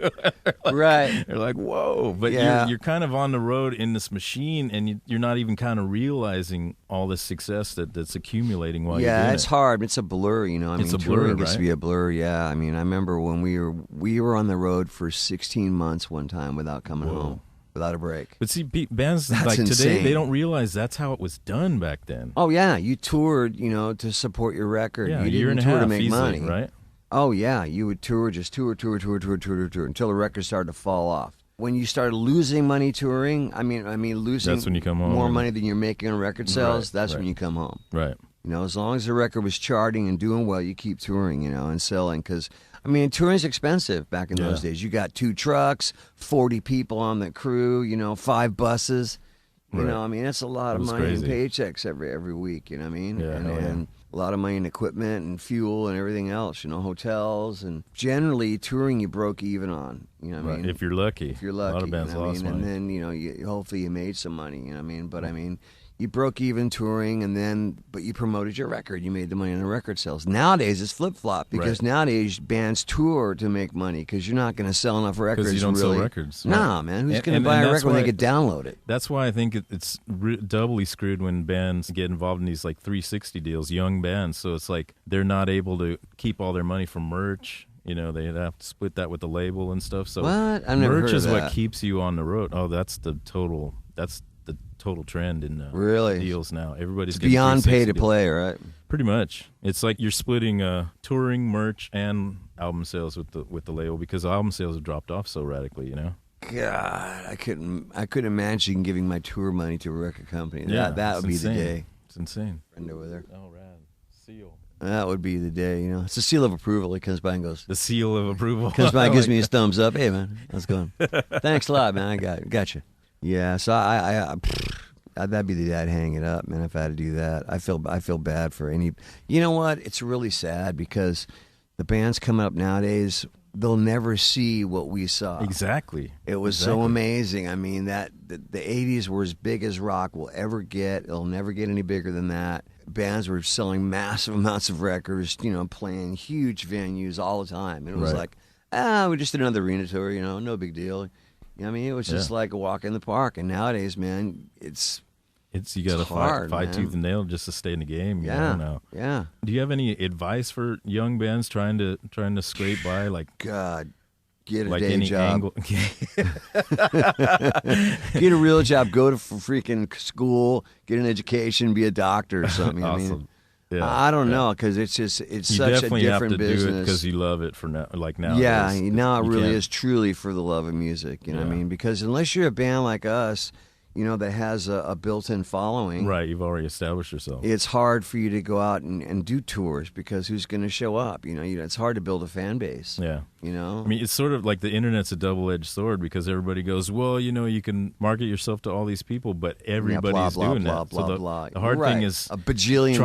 Right. They're like, whoa. But you're kind of on the road in this machine, and you're not even kind of realizing all this success that's accumulating while you're doing it. Yeah, it's hard. It's a blur, It's a blur, touring right? gets to be a blur, yeah. I mean, I remember when we were on the road for 16 months one time without coming home, without a break. But see, bands That's like insane. today, they don't realize that's how it was done back then. Oh, yeah, you toured, to support your record. Yeah, you a year didn't and a tour half to make easily, money. right? Oh, yeah, you would tour until the record started to fall off. When you started losing money touring, I mean losing That's when you come home. more money than you're making on record sales, that's right. when you come home. Right. As long as the record was charting and doing well, you keep touring, and selling. Because, touring's expensive back in those days. You got 2 trucks, 40 people on the crew, 5 buses. That's a lot of money crazy. in paychecks every week, you know what I mean? Yeah, and a lot of money in equipment and fuel and everything else, hotels. And generally, touring you broke even on, you know what I mean? If you're lucky. If you're lucky. A lot of bands lost money. And then, hopefully you made some money, you know what I mean? But, you broke even touring, but you promoted your record. You made the money on the record sales. Nowadays, it's flip-flop because nowadays bands tour to make money because you're not going to sell enough records. Because you don't sell records. Nah, man. Who's going to buy a record when they could download it? That's why I think it's doubly screwed when bands get involved in these like 360 deals, young bands. So it's like they're not able to keep all their money from merch. They have to split that with the label and stuff. So what? I've never heard merch is of that. what keeps you on the road. Oh, that's the total trend in really deals now. Everybody's it's beyond pay to deals. play, right? Pretty much. It's like you're splitting touring, merch, and album sales with the label because album sales have dropped off so radically. God, I couldn't imagine giving my tour money to a record company. Yeah, that would be insane. the day. It's insane. Friend over there. Oh, rad. Seal. That would be the day. It's a seal of approval. He comes by and goes. The seal of approval. Comes by and gives me his thumbs up. Hey man, how's it going? Thanks a lot, man. I got you. Yeah, so that'd be the day I'd hang it up, man. If I had to do that, I feel bad for any. You know what? It's really sad because the bands coming up nowadays, they'll never see what we saw. Exactly. It was so amazing. that the 80s were as big as rock will ever get. It'll never get any bigger than that. Bands were selling massive amounts of records, playing huge venues all the time. And it was like, we just did another arena tour, no big deal. It was just like a walk in the park. And nowadays, man, it's you got to fight tooth and nail just to stay in the game. Yeah. Do you have any advice for young bands trying to scrape by? Like God, get a like day any job. angle. Get a real job. Go to freaking school. Get an education. Be a doctor or something. Awesome. I don't know because it's such a definitely different have to business. do it because you love it for now. Like now. Yeah, now it really is truly for the love of music. You know what I mean? Because unless you're a band like us, that has a built-in following. Right, you've already established yourself. It's hard for you to go out and do tours because who's going to show up? It's hard to build a fan base. Yeah. It's sort of like the internet's a double-edged sword because everybody goes, well, you can market yourself to all these people, but everybody's doing that. So the hard thing is a bajillion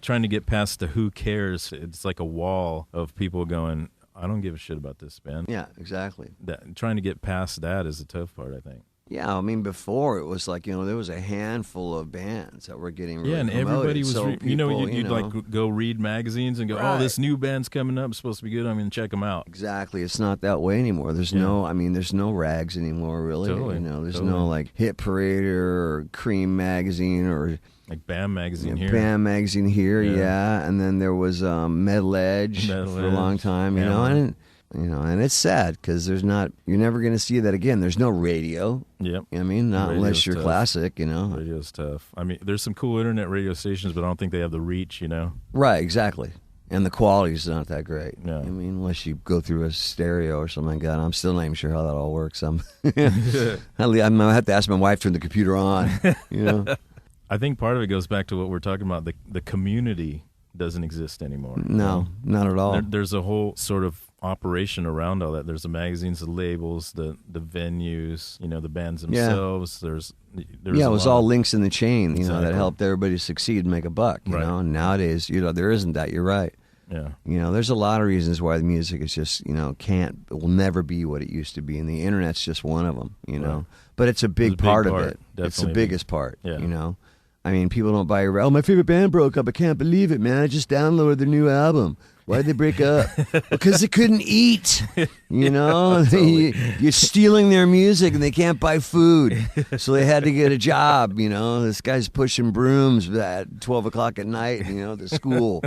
trying to get past the who cares. It's like a wall of people going, I don't give a shit about this band. Yeah, exactly. Trying to get past that is the tough part, I think. Yeah, before it was like, there was a handful of bands that were getting really and promoted. everybody was, so you'd like go read magazines and go, oh, this new band's coming up, it's supposed to be good, I'm going to check them out. Exactly. It's not that way anymore. There's there's no rags anymore, really. Totally. There's no like Hit Parade or Cream magazine or like BAM magazine here. BAM magazine here, yeah. And then there was Metal Edge for a long time, and it's sad because you're never going to see that again. There's no radio. Yep. Not unless you're classic, Radio's tough. There's some cool internet radio stations, but I don't think they have the reach, Right, exactly. And the quality's not that great. Yeah. I mean, unless you go through a stereo or something like that. I'm still not even sure how that all works. I have to ask my wife to turn the computer on. You know. I think part of it goes back to what we're talking about. The community doesn't exist anymore. No, not at all. There's a whole sort of operation around all that. There's the magazines, the labels, the venues, the bands themselves. There's it was all links in the chain, Exactly. that helped everybody succeed and make a buck, you Right. know. And nowadays, there isn't that. You're right. Yeah. There's a lot of reasons why the music is just, will never be what it used to be, and the internet's just one of them, Right. But it's a big part of it. Definitely It's the biggest part, Yeah. I mean, people don't buy your, my favorite band broke up. I can't believe it, man. I just downloaded their new album. Why'd they break up? Because they couldn't eat, Totally. You're stealing their music and they can't buy food. So they had to get a job, This guy's pushing brooms at 12 o'clock at night, to school,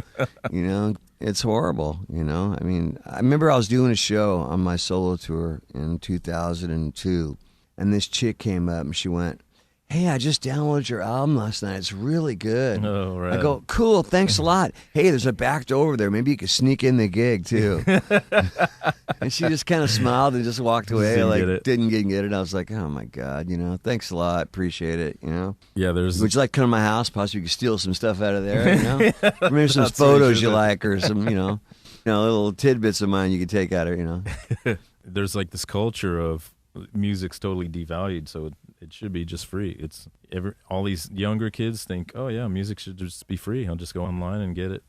It's horrible, I mean, I remember I was doing a show on my solo tour in 2002, and this chick came up and she went, hey, I just downloaded your album last night. It's really good. Oh, right. I go, cool, thanks a lot. Hey, there's a back door over there. Maybe you could sneak in the gig, too. And she just kind of smiled and just walked away, didn't get it. I was like, oh, my God, thanks a lot. Appreciate it, Yeah, there's... Would you like to come to my house? Possibly you could steal some stuff out of there, Or maybe some photos you like or some, little tidbits of mine you could take out of her, There's like this culture of music's totally devalued, so it should be just free. All these younger kids think, oh yeah, music should just be free. I'll just go online and get it.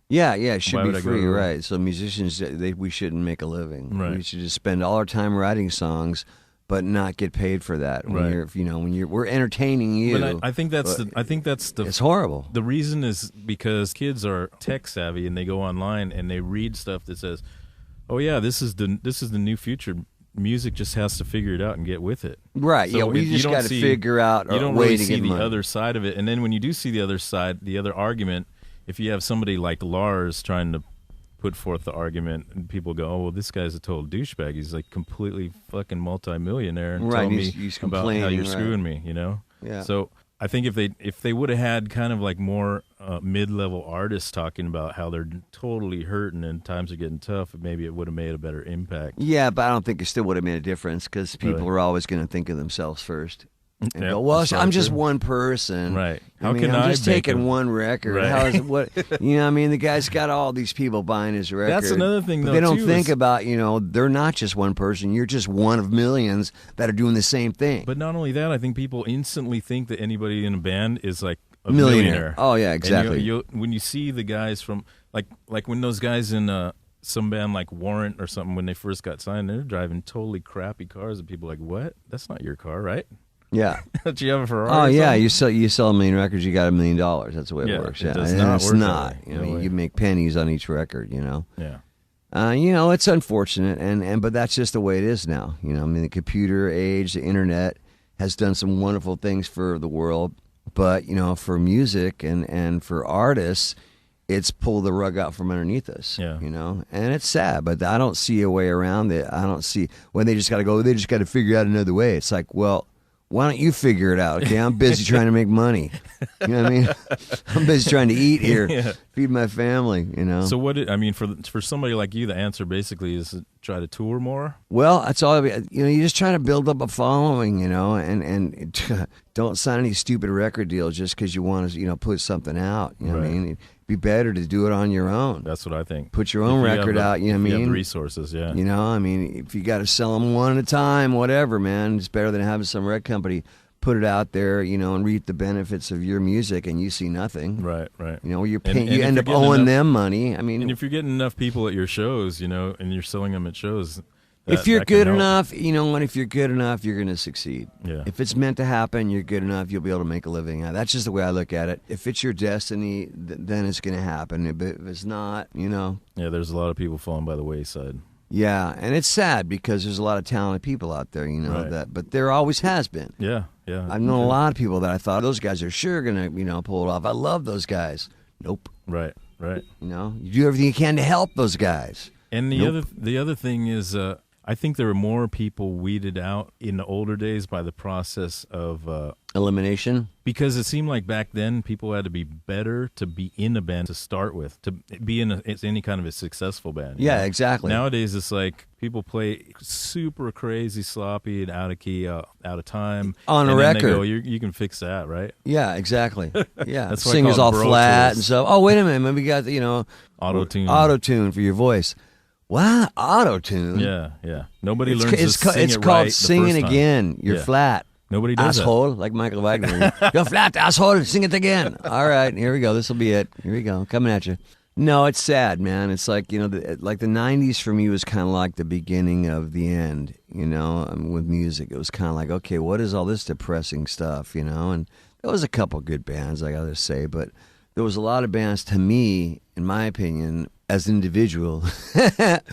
Yeah, it should Why be would I go free, to- right? So musicians, we shouldn't make a living. Right. We should just spend all our time writing songs, but not get paid for that. When Right. we're entertaining you. But I think that's the It's horrible. The reason is because kids are tech savvy and they go online and they read stuff that says, oh yeah, this is the new future. Music just has to figure it out and get with it. Right. So we just got to figure out You a don't way really to see get the money. other side of it. And then when you do see the other side, the other argument, if you have somebody like Lars trying to put forth the argument and people go, oh, well, this guy's a total douchebag. He's like completely fucking multimillionaire and Right, telling he's me about how complaining, you're right. screwing me, Yeah. So I think if they would have had kind of like more mid-level artists talking about how they're totally hurting and times are getting tough, maybe it would have made a better impact. Yeah, but I don't think it still would have made a difference because people Really? are always going to think of themselves first. And Yeah, go, well, that's I'm just true. one person. Right. I'm just make taking him- one record. Right. How is it, what? I mean, the guy's got all these people buying his record. That's another thing, but though, they don't too, think is- about, they're not just one person. You're just one of millions that are doing the same thing. But not only that, I think people instantly think that anybody in a band is like a Millionaire. millionaire. Oh, yeah, And exactly. when you see the guys from like when those guys in some band like Warrant or something, when they first got signed, they're driving totally crappy cars, and people are like, what? That's not your car, right? Yeah. Don't you have a Ferrari? Oh or yeah, something? you sell a million records, you got $1 million. That's the way Yeah, it works. it Yeah, does And not it's work that not. way. No way. You make pennies on each record. Yeah. It's unfortunate, but that's just the way it is now. I mean, the computer age, the internet has done some wonderful things for the world, but for music and for artists, it's pulled the rug out from underneath us. Yeah. And it's sad, but I don't see a way around it. I don't see when they just got to go. They just got to figure out another way. It's like, well, why don't you figure it out? Okay, I'm busy trying to make money. You know what I mean? I'm busy trying to eat here, Yeah. feed my family. So for somebody like you, the answer basically is to try to tour more. Well, that's all. You just try to build up a following, and don't sign any stupid record deal just because you want to, put something out. You know what I Right. mean? It'd be better to do it on your own. That's what I think. Put your own If you have record out. You know what I if you have mean? the resources, yeah. If you got to sell them one at a time, whatever, man, it's better than having some record company put it out there, and reap the benefits of your music, and you see nothing. Right. You're And paying. if You end you're up getting owing enough- them money. I mean, And if you're getting enough people at your shows, and you're selling them at shows, if you're that can good help. enough, if you're good enough, you're going to succeed. Yeah. If it's meant to happen, you're good enough, you'll be able to make a living. That's just the way I look at it. If it's your destiny, then it's going to happen. If it's not, Yeah, there's a lot of people falling by the wayside. yeah. And it's sad because there's a lot of talented people out there, Right. but there always has been. Yeah. I've known a lot of people that I thought those guys are sure going to, pull it off. I love those guys. Nope. Right. You do everything you can to help those guys. And Nope. the other thing is, I think there were more people weeded out in the older days by the process of elimination. Because it seemed like back then people had to be better to be in a band to start with, to be in any kind of a successful band. Yeah, exactly. Nowadays it's like people play super crazy, sloppy, and out of key, out of time. On a and record. Then they go, you can fix that, right? Yeah, exactly. Yeah, That's why I singers call all it bro flat tools. and stuff. Oh, wait a minute, we got Auto-tune. for your voice. What? Auto-tune? Yeah. Nobody It's, learns it's, to sing it's it called right singing the first time. again. You're Yeah. flat. Nobody does asshole, like Michael Wagner. You're flat, asshole. Sing it again. All right, here we go. This will be it. Here we go. Coming at you. No, it's sad, man. It's like, like the 90s for me was kind of like the beginning of the end, with music. It was kind of like, okay, what is all this depressing stuff, And there was a couple good bands, I got to say, but there was a lot of bands, to me, in my opinion, as an individual, that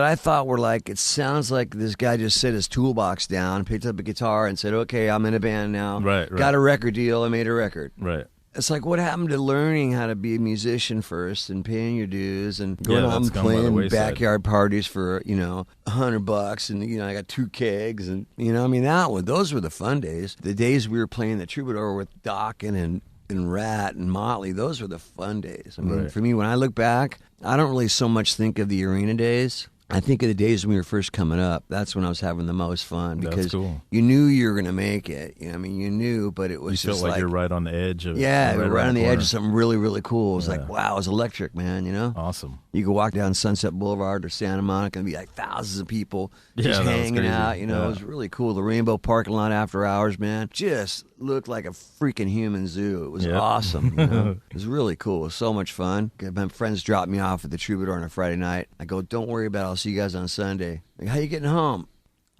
I thought were like, it sounds like this guy just set his toolbox down, picked up a guitar and said, okay, I'm in a band now. Right. Got a record deal. I made a record. Right. It's like, what happened to learning how to be a musician first and paying your dues and going out that's and gone by the playing wayside. backyard parties for, $100 and, I got 2 kegs and, those were the fun days. The days we were playing the Troubadour with Dokken and Rat and Motley, those were the fun days. I mean, Right. for me, when I look back, I don't really so much think of the arena days. I think of the days when we were first coming up. That's when I was having the most fun because That's cool. you knew you were going to make it. You knew, but it was You just felt like you're right on the edge of yeah, right right on the edge corner. of something really, really cool. It was Yeah. like, wow, it was electric, man, Awesome. You could walk down Sunset Boulevard or Santa Monica and be like thousands of people Yeah, just that was hanging crazy. out. It Yeah. was really cool. The Rainbow parking lot after hours, man, just looked like a freaking human zoo. It was Yep. awesome. It was really cool. It was so much fun. My friends dropped me off at the Troubadour on a Friday night. I go, don't worry about it. I'll see you guys on Sunday. Like, how you getting home?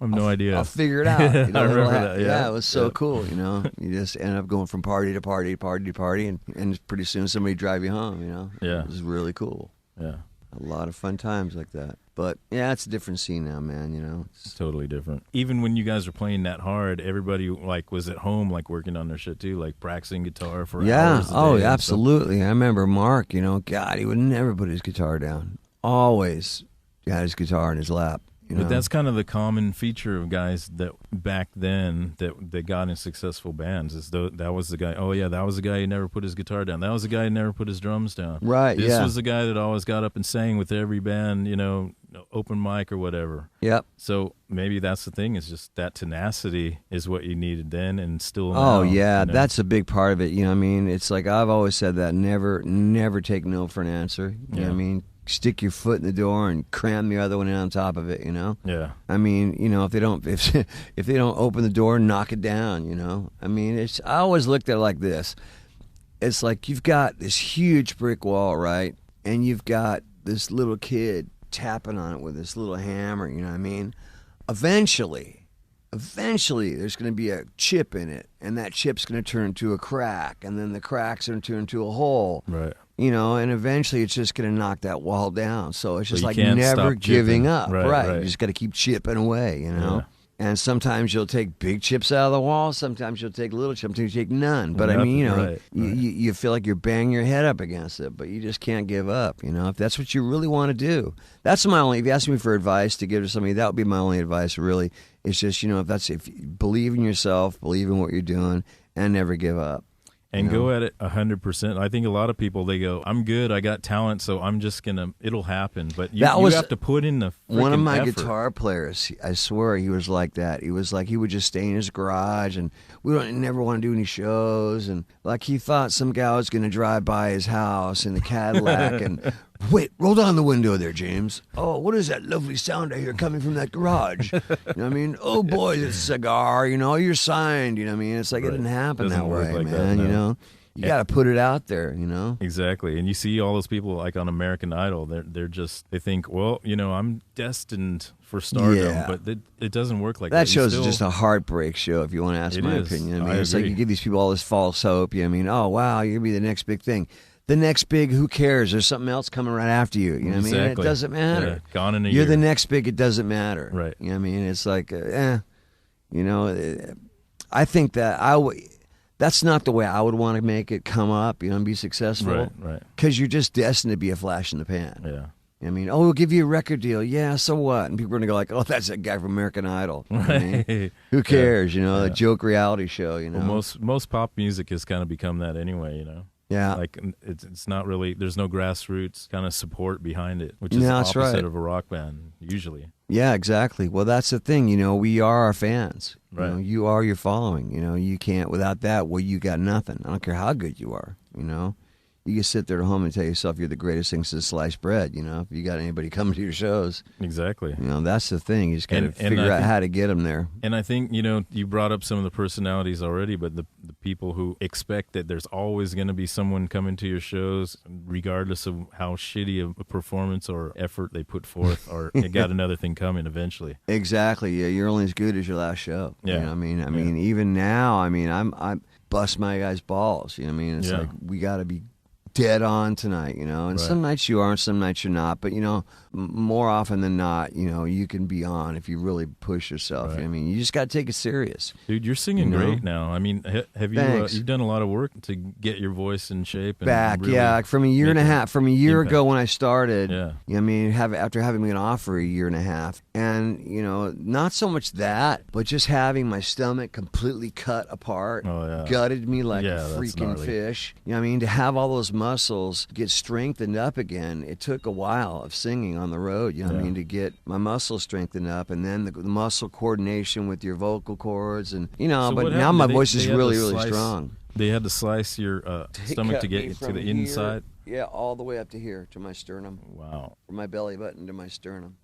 I have no idea. I'll figure it out. I remember that. Yeah, it was so cool. You just end up going from party to party, party to party, and pretty soon somebody drive you home. Yeah. It was really cool. Yeah, A lot of fun times like that. But yeah, it's a different scene now, man. it's totally different. Even when you guys were playing that hard, everybody was at home working on their shit too, practicing guitar for Yeah. hours a day Oh, and stuff. absolutely. I remember Mark. God, he would never put his guitar down. Always had his guitar in his lap. But that's kind of the common feature of guys that back then that got in successful bands is that was the guy. Oh yeah, that was the guy who never put his guitar down. That was the guy who never put his drums down. Right. This yeah. was the guy that always got up and sang with every band, open mic or whatever. Yep. So maybe that's the thing. Is just that tenacity is what you needed then and still now. Oh yeah, that's a big part of it. It's like I've always said that never take no for an answer. You know what I mean? Stick your foot in the door and cram the other one in on top of it. Yeah. I mean, if they don't if they don't open the door, knock it down. I mean, I always looked at it like this. It's like you've got this huge brick wall, right? And you've got this little kid tapping on it with this little hammer. You know what I mean? Eventually, there's going to be a chip in it, and that chip's going to turn into a crack, and then the crack's going to turn into a hole. Right. And eventually it's just going to knock that wall down. So it's just you like can't never stop giving chipping. up. Right. You just got to keep chipping away, Yeah. And sometimes you'll take big chips out of the wall. Sometimes you'll take little chips. Sometimes you take none. But I Nothing, mean, right. you feel like you're banging your head up against it, but you just can't give up. If that's what you really want to do. That's my only. If you ask me for advice to give to somebody, that would be my only advice. Really, it's just if you believe in yourself, believe in what you're doing, and never give up. And go at it 100%. I think a lot of people, they go, I'm good, I got talent, so I'm just going to, it'll happen. But you have to put in the freaking one of my effort. guitar players, I swear he was like that. He was like, he would just stay in his garage and never want to do any shows. And like he thought some guy was going to drive by his house in the Cadillac and, wait, roll down the window there, James. Oh, what is that lovely sound I hear coming from that garage? You know what I mean? Oh, boy, it's a cigar. You're signed. You know what I mean? It's like it didn't happen Doesn't that work way, like man. that, no. You got to put it out there, Exactly. And you see all those people on American Idol, they think, well, I'm destined for stardom, Yeah. but it doesn't work like that. That You show's still- just a heartbreak show, if you want to ask It my is. opinion. I mean, I it's like agree. you give these people all this false hope. Oh, wow, you're going to be the next big thing. The next big, who cares? There's something else coming right after you. You know what I mean? It Exactly. doesn't matter. Yeah, gone in a You're year. the next big, it doesn't matter. Right. You know what I mean? It's like, I think that that's not the way I would want to make it come up, and be successful. Right. Because you're just destined to be a flash in the pan. Yeah. I mean, oh, we'll give you a record deal. Yeah, so what? And people are going to go like, oh, that's that guy from American Idol. You know what I mean? Who cares? You know, the joke reality show, you know. Well, most pop music has kind of become that anyway, you know. Yeah. Like, it's not really, there's no grassroots kind of support behind it, which is No, the that's opposite right. of a rock band, usually. Yeah, exactly. Well, that's the thing. You know, we are our fans. Right. You know, you are your following. You know, you can't, without that, well, you got nothing. I don't care how good you are, you know. You can sit there at home and tell yourself you're the greatest thing since sliced bread, you know, if you got anybody coming to your shows. Exactly. You know, that's the thing. You just got to figure out how to get them there. And I think, you know, you brought up some of the personalities already, but the people who expect that there's always going to be someone coming to your shows, regardless of how shitty a performance or effort they put forth, or they got another thing coming eventually. Exactly. Yeah, you're only as good as your last show. Yeah. You know what I mean, even now, I mean, I bust my guys' balls. You know what I mean? It's like we got to be dead on tonight, you know, and some nights you are and some nights you're not, but you know, more often than not, you know, you can be on if you really push yourself. You know what I mean, you just got to take it serious. Dude, you're singing great now. I mean, have you you've done a lot of work to get your voice in shape and back really from a year and a half, from a year ago when I started. You know what I mean, after having been off for a year and a half, and you know, not so much that, but just having my stomach completely cut apart, gutted me like a freaking fish. You know what I mean, to have all those muscles get strengthened up again, it took a while of singing on the road, you know what I mean, to get my muscles strengthened up, and then the muscle coordination with your vocal cords, and you know, so but now my voice is really strong. They had to slice your stomach to get to the inside? Yeah, all the way up to here, to my sternum. Wow. From my belly button to my sternum.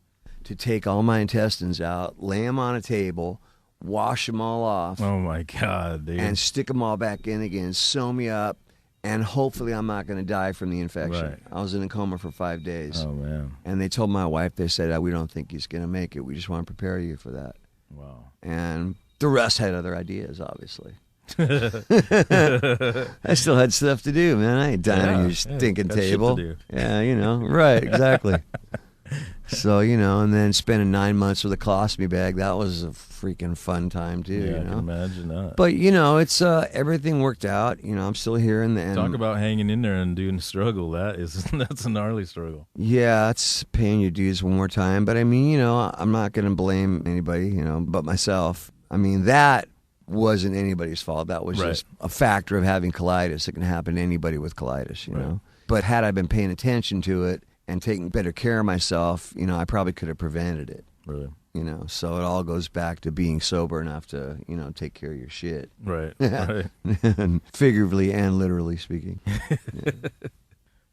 To take all my intestines out, lay them on a table, wash them all off. Oh my God, dude. And stick them all back in again, sew me up, and hopefully I'm not going to die from the infection. Right. I was in a coma for 5 days. Oh, man. And they told my wife, they said, we don't think he's going to make it. We just want to prepare you for that. Wow. And the rest had other ideas, obviously. I still had stuff to do, man. I ain't dying on your stinking table. Yeah, you know, right, exactly. So, you know, and then spending 9 months with a colostomy bag, that was a freaking fun time too. Yeah, you know? I can imagine that. But, you know, it's everything worked out. You know, I'm still here in the end. Talk about hanging in there and doing the struggle. That's a gnarly struggle. Yeah, it's paying your dues one more time. But I mean, you know, I'm not going to blame anybody, you know, but myself. I mean, that wasn't anybody's fault. That was just a factor of having colitis. It can happen to anybody with colitis, you know. But had I been paying attention to it and taking better care of myself, you know, I probably could have prevented it. Really? You know, so it all goes back to being sober enough to, you know, take care of your shit. Right. Figuratively and literally speaking. Yeah.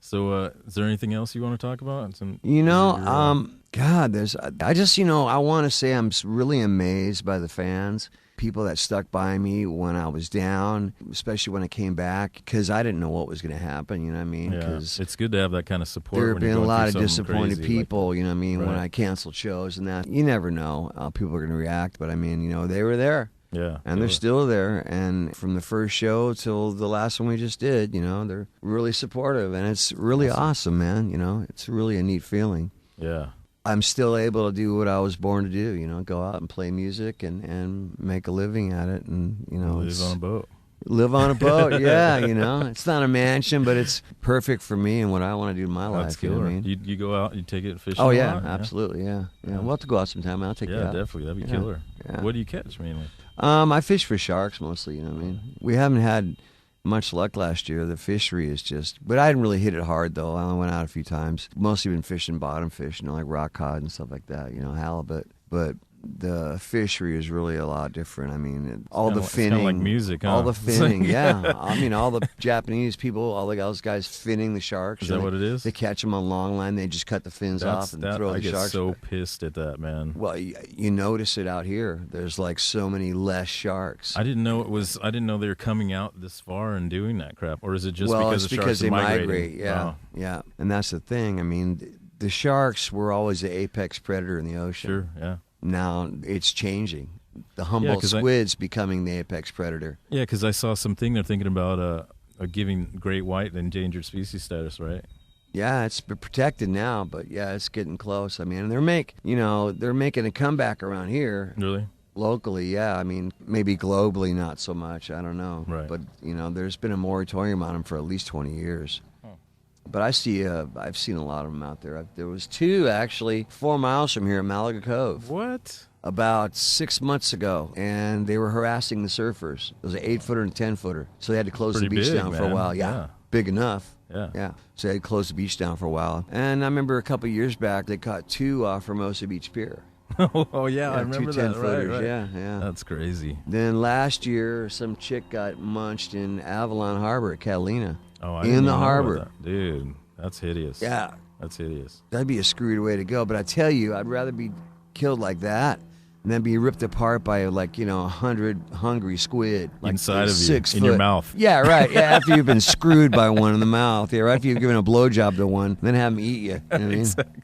So, is there anything else you want to talk about? You know, God, I just, you know, I want to say I'm really amazed by the fans. People that stuck by me when I was down, especially when I came back, because I didn't know what was going to happen, you know what I mean? Yeah, it's good to have that kind of support. There have been a lot of disappointed crazy, people, you know what I mean, when I canceled shows and that. You never know how people are going to react, but I mean, you know, they were there. Yeah. And they're still there. And from the first show till the last one we just did, you know, they're really supportive. And it's really awesome, man. You know, it's really a neat feeling. Yeah. I'm still able to do what I was born to do, you know, go out and play music and make a living at it. And, you know, live on a boat. Live on a boat, yeah, you know. It's not a mansion, but it's perfect for me and what I want to do in my life. That's killer. You know what I mean? You go out, you take it fishing? Oh, yeah, absolutely, yeah. We'll have to go out sometime. I'll take you out. Yeah, definitely. That'd be killer. Yeah. What do you catch mainly? I fish for sharks mostly, you know what I mean? We haven't had much luck last year. The fishery is just, but I didn't really hit it hard though. I only went out a few times. Mostly been fishing bottom fish, you know, like rock cod and stuff like that, you know, halibut. But the fishery is really a lot different. I mean, all the finning, it's like music, huh? all the finning, yeah. I mean, all the Japanese people, all those guys finning the sharks. Is that what it is? They catch them on long line. They just cut the fins off and throw the sharks. I get so pissed at that, man. Well, you notice it out here. There's like so many less sharks. I didn't know they were coming out this far and doing that crap, or is it just because the sharks they migrate? Yeah, yeah, and that's the thing. I mean, the sharks were always the apex predator in the ocean. Sure, yeah. Now it's changing. The Humboldt squid's becoming the apex predator. Yeah, because I saw something they're thinking about giving great white endangered species status, right? Yeah, it's protected now, but yeah, it's getting close. I mean, they're making a comeback around here. Really? Locally, yeah. I mean, maybe globally, not so much. I don't know. Right. But you know, there's been a moratorium on them for at least 20 years. But I've seen a lot of them out there. There was 2 actually 4 miles from here in Malaga Cove. What? About 6 months ago, and they were harassing the surfers. It was an 8-footer and 10-footer, so they had to close Pretty the beach big, down for a man. while. Yeah, big enough. Yeah. So they had to close the beach down for a while. And I remember a couple years back, they caught 2 off Formosa Beach Pier. Oh yeah, I 2 remember that. 10-footers. Right. Yeah. That's crazy. Then last year, some chick got munched in Avalon Harbor at Catalina. Oh, I in didn't the even know about harbor. that. Dude, that's hideous. Yeah, That's hideous. that'd be a screwed way to go. But I tell you, I'd rather be killed like that and then be ripped apart by 100 hungry squid Inside of you, 6 in foot. your mouth. Yeah, right. Yeah, after you've been screwed by one in the mouth. Yeah, right after you've given a blowjob to one, then have them eat you. You know what I mean? Exactly.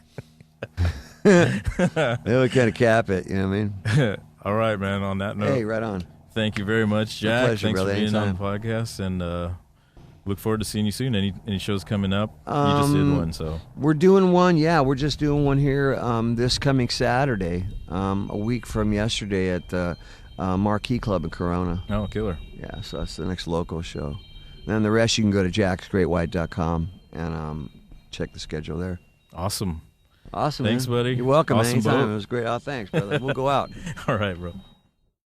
They would kind of cap it. You know what I mean? All right, man. On that note, Hey, right on. thank you very much, Jack. pleasure, Thanks brother. for being on Anytime. the podcast, and look forward to seeing you soon. Any shows coming up? You just did one, so We're doing one. Yeah, we're just doing one here this coming Saturday, a week from yesterday at the Marquee Club in Corona. oh, killer. Yeah, so that's the next local show. Then the rest you can go to jacksgreatwhite.com and check the schedule there. Awesome. Awesome. Thanks, man. buddy. You're welcome. Awesome Anytime. boat. It was great. Oh, thanks, brother. We'll go out. All right, bro.